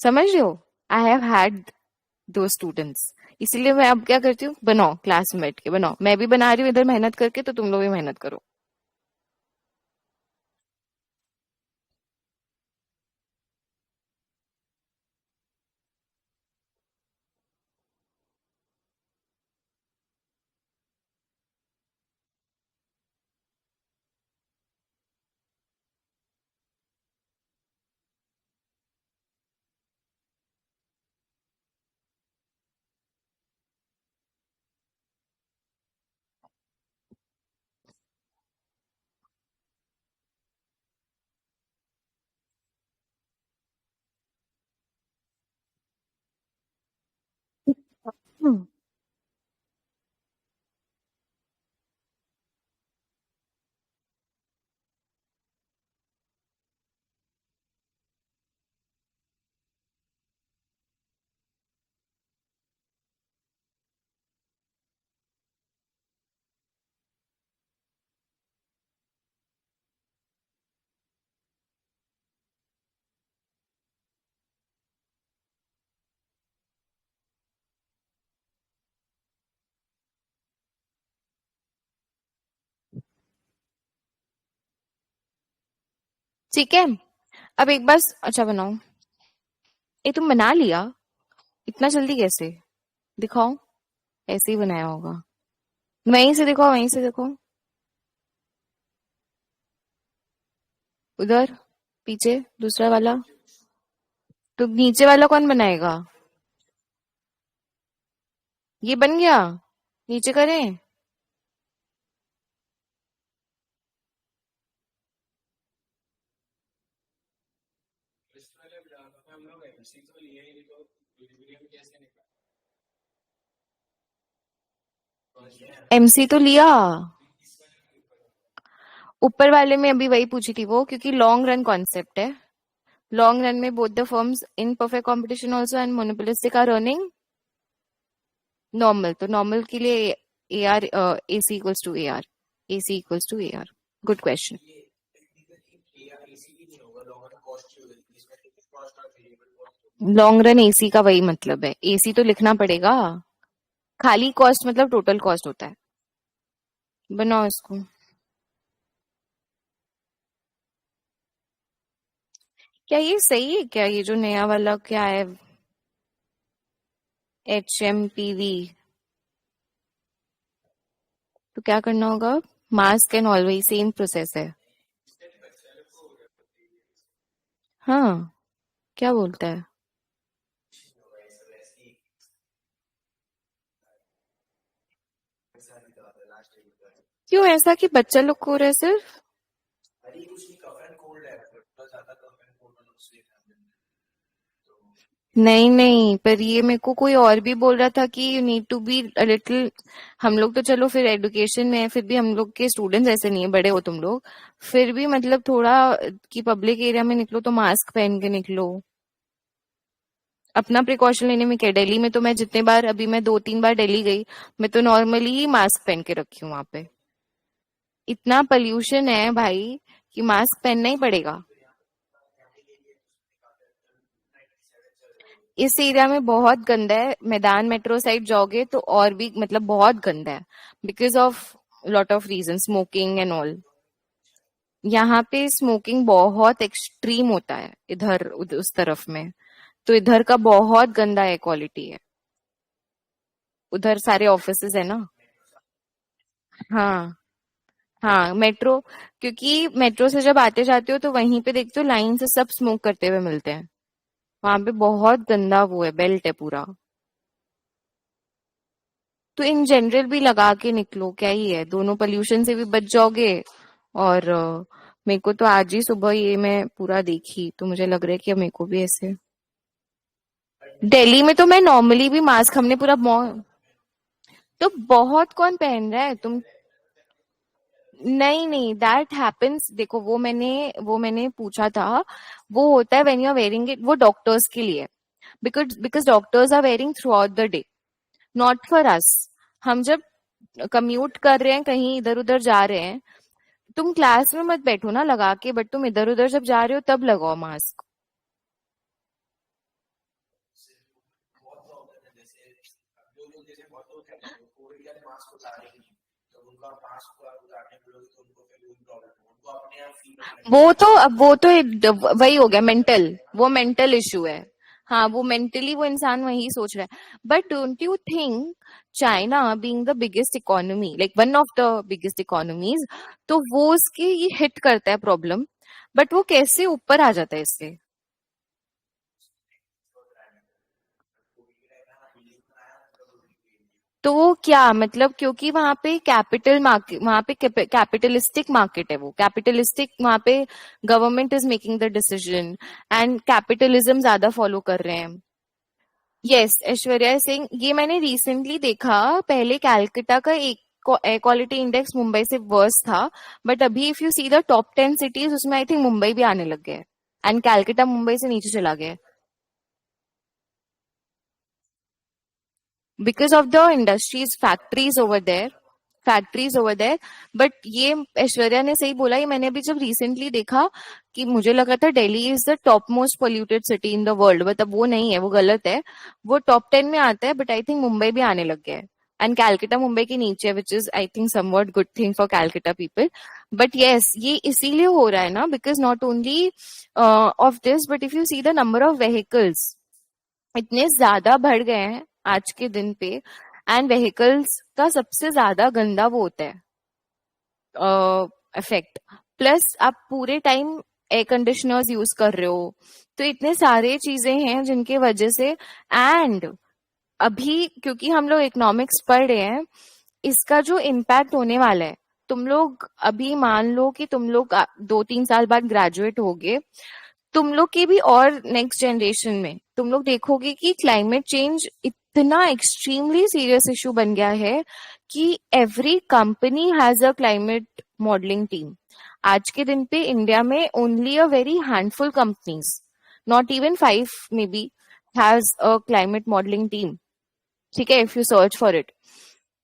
समझ रहे हो। आई हैव हैड दो स्टूडेंट्स, इसीलिए मैं अब क्या करती हूँ, बनाओ क्लास में बैठ के बनाओ, मैं भी बना रही हूँ इधर मेहनत करके, तो तुम लोग भी मेहनत करो। हम्म। ठीक है, अब एक बार अच्छा बनाओ। ये तुम बना लिया इतना जल्दी कैसे? दिखाओ, ऐसे ही बनाया होगा। वहीं से दिखाओ, वहीं से देखो, उधर पीछे दूसरा वाला। तो नीचे वाला कौन बनाएगा? ये बन गया, नीचे करें। MC तो लिया, ऊपर वाले में अभी वही पूछी थी वो, क्योंकि लॉन्ग रन कॉन्सेप्ट है। लॉन्ग रन में both the firms in perfect competition also and monopolistic are earning normal, तो नॉर्मल के लिए A R AC equals to AR, AC equals to AR। Good question. Long run AC का वही मतलब है, AC तो लिखना पड़ेगा। खाली कॉस्ट मतलब टोटल कॉस्ट होता है। बनाओ इसको। क्या ये सही है क्या, ये जो नया वाला क्या है, HMPV? तो क्या करना होगा? मास कैन ऑलवेज, सेम प्रोसेस है। हाँ, क्या बोलता है? क्यों ऐसा कि बच्चा लोग को हो रहा है सिर्फ? नहीं नहीं, पर ये मेरे को कोई और भी बोल रहा था कि you need to be a little. हम लोग तो चलो फिर एजुकेशन में है, फिर भी हम लोग के स्टूडेंट्स ऐसे नहीं है, बड़े हो तुम लोग, फिर भी मतलब थोड़ा कि पब्लिक एरिया में निकलो तो मास्क पहन के निकलो। अपना प्रिकॉशन लेने में क्या है? दिल्ली में तो मैं जितने बार, अभी मैं 2-3 बार दिल्ली गई, मैं तो नॉर्मली ही मास्क पहन के रखी हूँ वहां पे। इतना पोल्यूशन है भाई कि मास्क पहनना ही पड़ेगा। इस एरिया में बहुत गंदा है, मैदान मेट्रो साइड जाओगे तो और भी मतलब बहुत गंदा है, because of lot of reason, smoking and all. यहाँ पे स्मोकिंग बहुत एक्सट्रीम होता है इधर उस तरफ में, तो इधर का बहुत गंदा है क्वालिटी है। उधर सारे ऑफिसेज है ना। हाँ हाँ, मेट्रो, क्योंकि मेट्रो से जब आते जाते हो तो वहीं पे देखते हो लाइन से सब स्मोक करते हुए मिलते हैं। वहां पे बहुत गंदा वो है, बेल्ट है पूरा। तो इन जनरल भी लगा के निकलो, क्या ही है, दोनों पोल्यूशन से भी बच जाओगे। और मेरे को तो आज ही सुबह ये मैं पूरा देखी तो मुझे लग रहा है कि अब मेरे को भी ऐसे। दिल्ली में तो मैं नॉर्मली भी मास्क, हमने पूरा तो बहुत कौन पहन रहा है तुम? नहीं नहीं, दैट हैपेंस, देखो वो मैंने पूछा था। वो होता है when you are wearing it, वो डॉक्टर्स के लिए, because because doctors are wearing throughout the day, not for us. हम जब कम्यूट कर रहे हैं, कहीं इधर उधर जा रहे हैं, तुम क्लास में मत बैठो ना लगा के, बट तुम इधर उधर जब जा रहे हो तब लगाओ मास्क। वो तो अब वो तो वही हो गया मेंटल, वो मेंटल इशू है। हाँ, वो मेंटली वो इंसान वही सोच रहा है। But don't you think China being the biggest economy, like one of the biggest economies, तो वो उसके ये हिट करता है प्रॉब्लम, बट वो कैसे ऊपर आ जाता है इससे? तो वो क्या मतलब, क्योंकि वहां पे कैपिटल मार्केट, वहां पे कैपिटलिस्टिक मार्केट है, वो कैपिटलिस्टिक, वहां पे government is making the decision and capitalism ज्यादा फॉलो कर रहे हैं। यस, ऐश्वर्या सिंह, ये मैंने रिसेंटली देखा। पहले कैलकाटा का एक एयर क्वालिटी इंडेक्स मुंबई से वर्स था, बट अभी if you see the top 10 cities, उसमें आई थिंक मुंबई भी आने लग गया है, एंड कैलकाटा मुंबई से नीचे चला गया है because of the industries, factories over there. But ये ऐश्वर्या ने सही बोला, ये मैंने अभी जब रिसेंटली देखा कि मुझे लगा था Delhi is the top most polluted city in the world, but अब वो नहीं है, वो गलत है। वो टॉप 10 में आता है, बट आई थिंक मुंबई भी आने लग गया है, एंड कैलकाटा मुंबई के नीचे, which is I think somewhat good thing for Calcutta people. But yes, ये इसीलिए हो रहा है ना, because not only of this, but if you see the number of vehicles इतने ज्यादा बढ़ गए हैं आज के दिन पे, एंड व्हीकल्स का सबसे ज्यादा गंदा वो होता है इफेक्ट। प्लस आप पूरे टाइम एयर कंडीशनर्स यूज कर रहे हो, तो इतने सारे चीजें हैं जिनके वजह से। एंड अभी क्योंकि हम लोग इकोनॉमिक्स पढ़ रहे हैं, इसका जो इम्पैक्ट होने वाला है, तुम लोग अभी मान लो कि तुम लोग 2-3 साल बाद ग्रेजुएट होगे, तुम लोग के भी और नेक्स्ट जनरेशन में तुम लोग देखोगे कि क्लाइमेट चेंज इतना एक्सट्रीमली सीरियस इशू बन गया है कि every company has a climate modelling team. आज के दिन पे इंडिया में only a very handful companies, not even 5 may be, has a climate modelling team. ठीक है, if you search for it.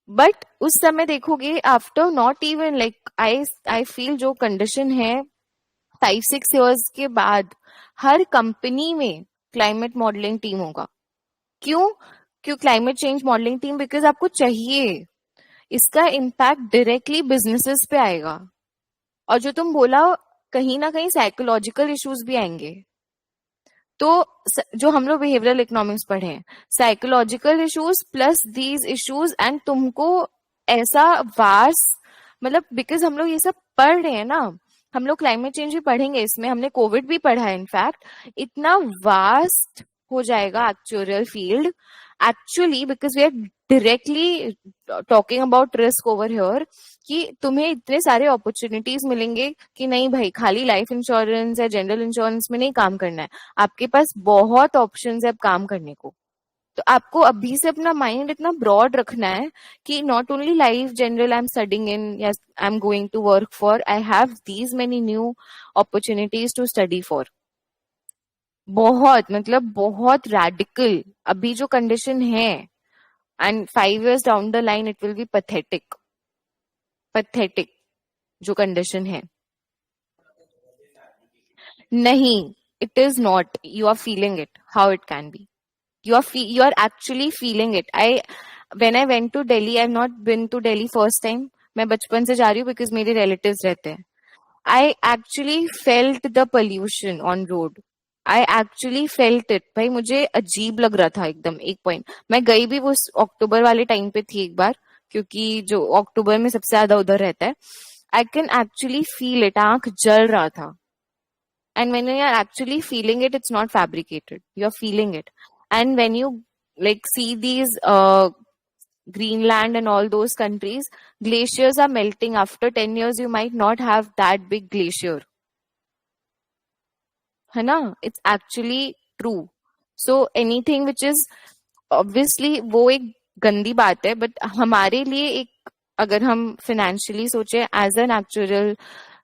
But उस समय देखोगे after not even like I feel जो कंडीशन है 5-6 years के बाद हर कंपनी में क्लाइमेट मॉडलिंग टीम होगा. क्यों? क्यों climate change modelling team? Because आपको चाहिए. इसका इम्पैक्ट डायरेक्टली बिजनेसेस पे आएगा. और जो तुम बोला, कहीं ना कहीं साइकोलॉजिकल इश्यूज भी आएंगे. तो जो हम लोग बिहेवियरल इकोनॉमिक्स पढ़े हैं, psychological issues plus these issues, and तुमको ऐसा वास्ट, मतलब बिकॉज हम लोग ये सब पढ़ रहे हैं ना, हम लोग क्लाइमेट चेंज भी पढ़ेंगे इसमें, हमने कोविड भी पढ़ा है इनफैक्ट. इतना वास्ट हो जाएगा actual field actually, because we are directly talking about risk over here, कि तुम्हें इतने सारे अपॉर्चुनिटीज मिलेंगे कि नहीं भाई खाली लाइफ इंश्योरेंस या जनरल इंश्योरेंस में नहीं काम करना है, आपके पास बहुत ऑप्शंस है अब काम करने को. तो आपको अभी से अपना माइंड इतना ब्रॉड रखना है कि not only life general I am studying in या I am going to work for, I have these many new opportunities to study for. बहुत मतलब बहुत रैडिकल अभी जो कंडीशन है, and 5 years down the line it will be pathetic. Pathetic जो कंडीशन है. नहीं, it is not. You are feeling it. How it can be? you are actually feeling it. When I went to Delhi, I've not been to Delhi first time. मैं बचपन से जा रही हूँ बिकॉज मेरे रिलेटिव्स रहते हैं. I actually felt the pollution on road. I actually felt it. भाई मुझे अजीब लग रहा था एकदम. एक पॉइंट मैं गई भी उस अक्टूबर वाले टाइम पे थी एक बार, क्योंकि जो अक्टूबर में सबसे ज्यादा उधर रहता है. I can actually feel it. आंख जल रहा था. And when you are actually feeling it, it's not fabricated. You are feeling it. And when you like see these Greenland and all those countries, glaciers are melting. After 10 years, you might not have that big glacier. है ना? It's actually true. So anything which is obviously वो एक गंदी बात है, but हमारे लिए एक, अगर हम financially सोचे as an actual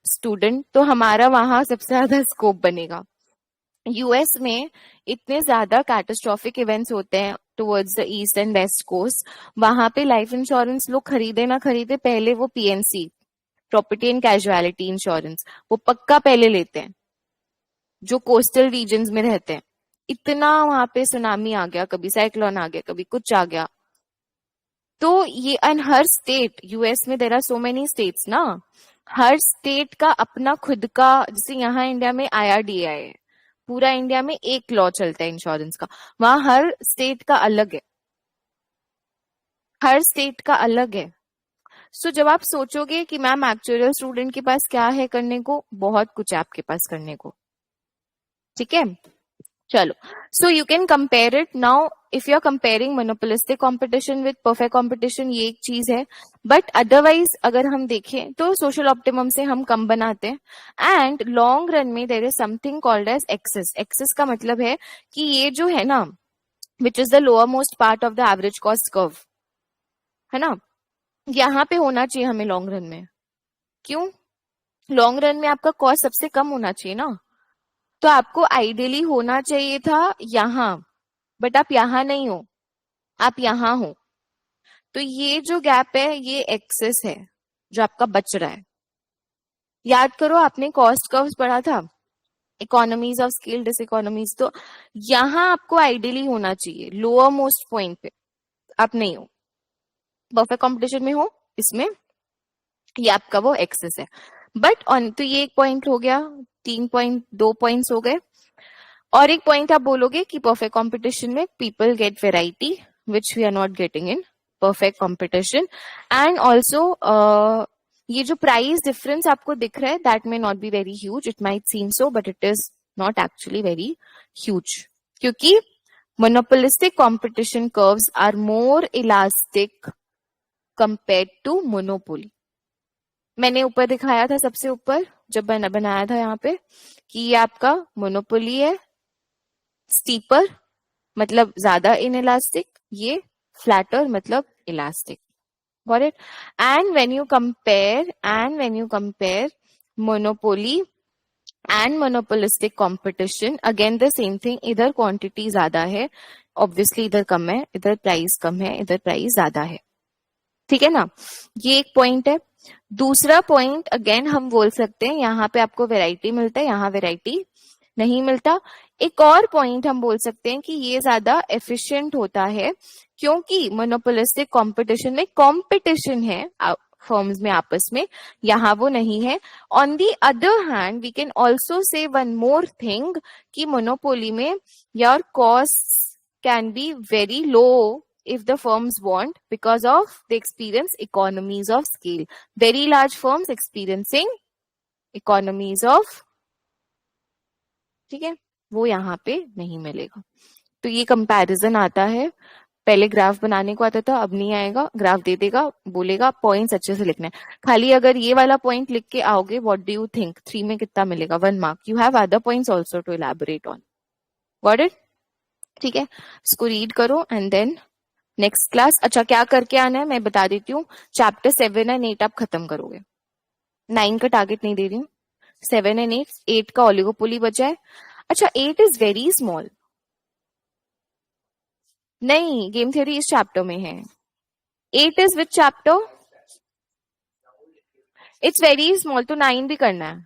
स्टूडेंट, तो हमारा वहां सबसे ज्यादा स्कोप बनेगा. यूएस में इतने ज्यादा कैटास्ट्रॉफिक इवेंट्स होते हैं towards the east and west coast. वहां पे लाइफ इंश्योरेंस लोग खरीदे ना खरीदे, पहले वो PNC, property and casualty insurance, वो पक्का पहले लेते हैं जो कोस्टल रीजन्स में रहते हैं. इतना वहां पे सुनामी आ गया, कभी साइक्लोन आ गया, कभी कुछ आ गया. तो ये, एंड हर स्टेट, यूएस में there are so many states ना, हर स्टेट का अपना खुद का, जैसे यहाँ इंडिया में IRDAI है, पूरा इंडिया में एक लॉ चलता है इंश्योरेंस का, वहां हर स्टेट का अलग है. हर स्टेट का अलग है. सो जब आप सोचोगे कि मैम एक्चुअल स्टूडेंट के पास क्या है करने को, बहुत कुछ है आपके पास करने को. ठीक है, चलो. So you can compare it now. If you are comparing monopolistic competition with perfect competition, ये एक चीज है. बट अदरवाइज अगर हम देखें तो सोशल ऑप्टिमम से हम कम बनाते हैं. एंड लॉन्ग रन में there is something called as excess. Excess का मतलब है कि ये जो है ना, which is the lower most part of the average cost curve, है ना, यहाँ पे होना चाहिए हमें लॉन्ग रन में. क्यों? लॉन्ग रन में आपका कॉस्ट सबसे कम होना चाहिए ना. तो आपको आइडियली होना चाहिए था यहाँ, बट आप यहाँ नहीं हो, आप यहाँ हो. तो ये जो गैप है, ये एक्सेस है जो आपका बच रहा है. याद करो आपने कॉस्ट कर्व्स पढ़ा था, economies of scale, diseconomies. तो यहाँ आपको आइडियली होना चाहिए लोअर मोस्ट पॉइंट पे, आप नहीं हो. परफेक्ट कंपटीशन में हो इसमें, ये आपका वो एक्सेस है. बट ऑन, तो ये एक पॉइंट हो गया, 2 पॉइंट्स हो गए. और एक पॉइंट आप बोलोगे कि परफेक्ट कंपटीशन में people get variety which we are not getting in perfect competition. And also ये जो प्राइस डिफरेंस आपको दिख रहा है, that may not be very huge. It might seem so, but it is not actually very huge, क्योंकि monopolistic competition curves are more elastic compared to monopoly. मैंने ऊपर दिखाया था सबसे ऊपर जब मैंने बनाया था यहाँ पे, कि ये आपका मोनोपोली है, स्टीपर मतलब ज्यादा इनइलास्टिक, ये फ्लैटर मतलब elastic. Got it? And when you compare monopoly and monopolistic competition, again the same thing. इधर quantity ज्यादा है, obviously इधर कम है, इधर प्राइस कम है, इधर प्राइस ज्यादा है. ठीक है ना? ये एक पॉइंट है. दूसरा पॉइंट अगेन हम बोल सकते हैं यहाँ पे आपको वैरायटी मिलता है, यहाँ वैरायटी नहीं मिलता. एक और पॉइंट हम बोल सकते हैं कि ये ज्यादा एफिशिएंट होता है क्योंकि मोनोपोलिस्टिक कंपटीशन में कंपटीशन है फर्म्स में आपस में, यहाँ वो नहीं है. On the other hand we can also say one more thing कि मोनोपोली में your cost can be very low if the firms want because of they experience economies of scale. Very large firms experiencing economies of, ठीक है, वो यहाँ पे नहीं मिलेगा. तो ये कंपैरिजन आता है. पहले ग्राफ बनाने को आता था, अब नहीं आएगा. ग्राफ दे देगा, बोलेगा पॉइंट्स अच्छे से लिखना है. खाली अगर ये वाला पॉइंट लिख के आओगे, व्हाट डू यू थिंक 3 में कितना मिलेगा? 1 mark. You have other points also to elaborate on. Got it? ठीक है, इसको रीड करो एंड देन नेक्स्ट क्लास. अच्छा, क्या करके आना है मैं बता देती हूँ. चैप्टर 7 एंड 8 आप खत्म करोगे. 9 का टारगेट नहीं दे रही हूँ. 7 एंड 8 का ओलिगोपोली बचा है. अच्छा, 8 इज वेरी स्मॉल. नहीं, गेम थ्योरी इस चैप्टर में है. 8 is which chapter? It's very small. तो 9 भी करना है.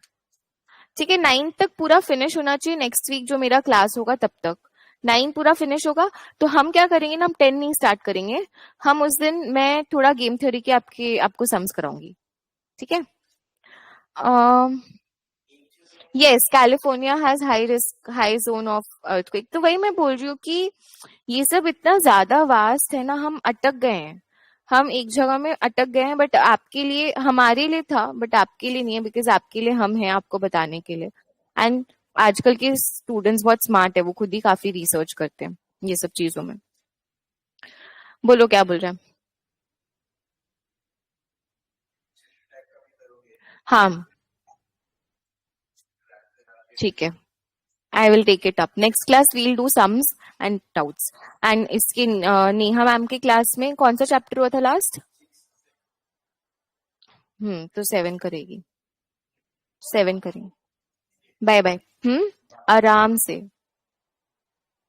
ठीक है, 9 तक पूरा फिनिश होना चाहिए. नेक्स्ट वीक जो मेरा क्लास होगा तब तक 9 पूरा फिनिश होगा. तो हम क्या करेंगे ना, हम 10 नहीं स्टार्ट करेंगे. हम उस दिन मैं थोड़ा गेम थ्योरी के आपको सम्स कराऊंगी. ठीक है. Yes, California has high risk, high zone of earthquake. तो वही मैं बोल रही हूँ कि ये सब इतना ज्यादा वास्ट है ना, हम अटक गए हैं. हम एक जगह में अटक गए हैं. बट आपके लिए, हमारे लिए था, बट आपके लिए नहीं है. बिकॉज आपके लिए हम हैं आपको बताने के लिए. एंड आजकल के स्टूडेंट्स बहुत स्मार्ट है, वो खुद ही काफी रिसर्च करते हैं ये सब चीजों में. बोलो क्या बोल रहे हैं. हाँ, ठीक है. I will take it up. Next class we'll do sums and doubts. And इसकी नेहा मैम के क्लास में कौन सा चैप्टर हुआ था लास्ट? तो 7 करेगी. 7 करेंगे. Bye bye. आराम से.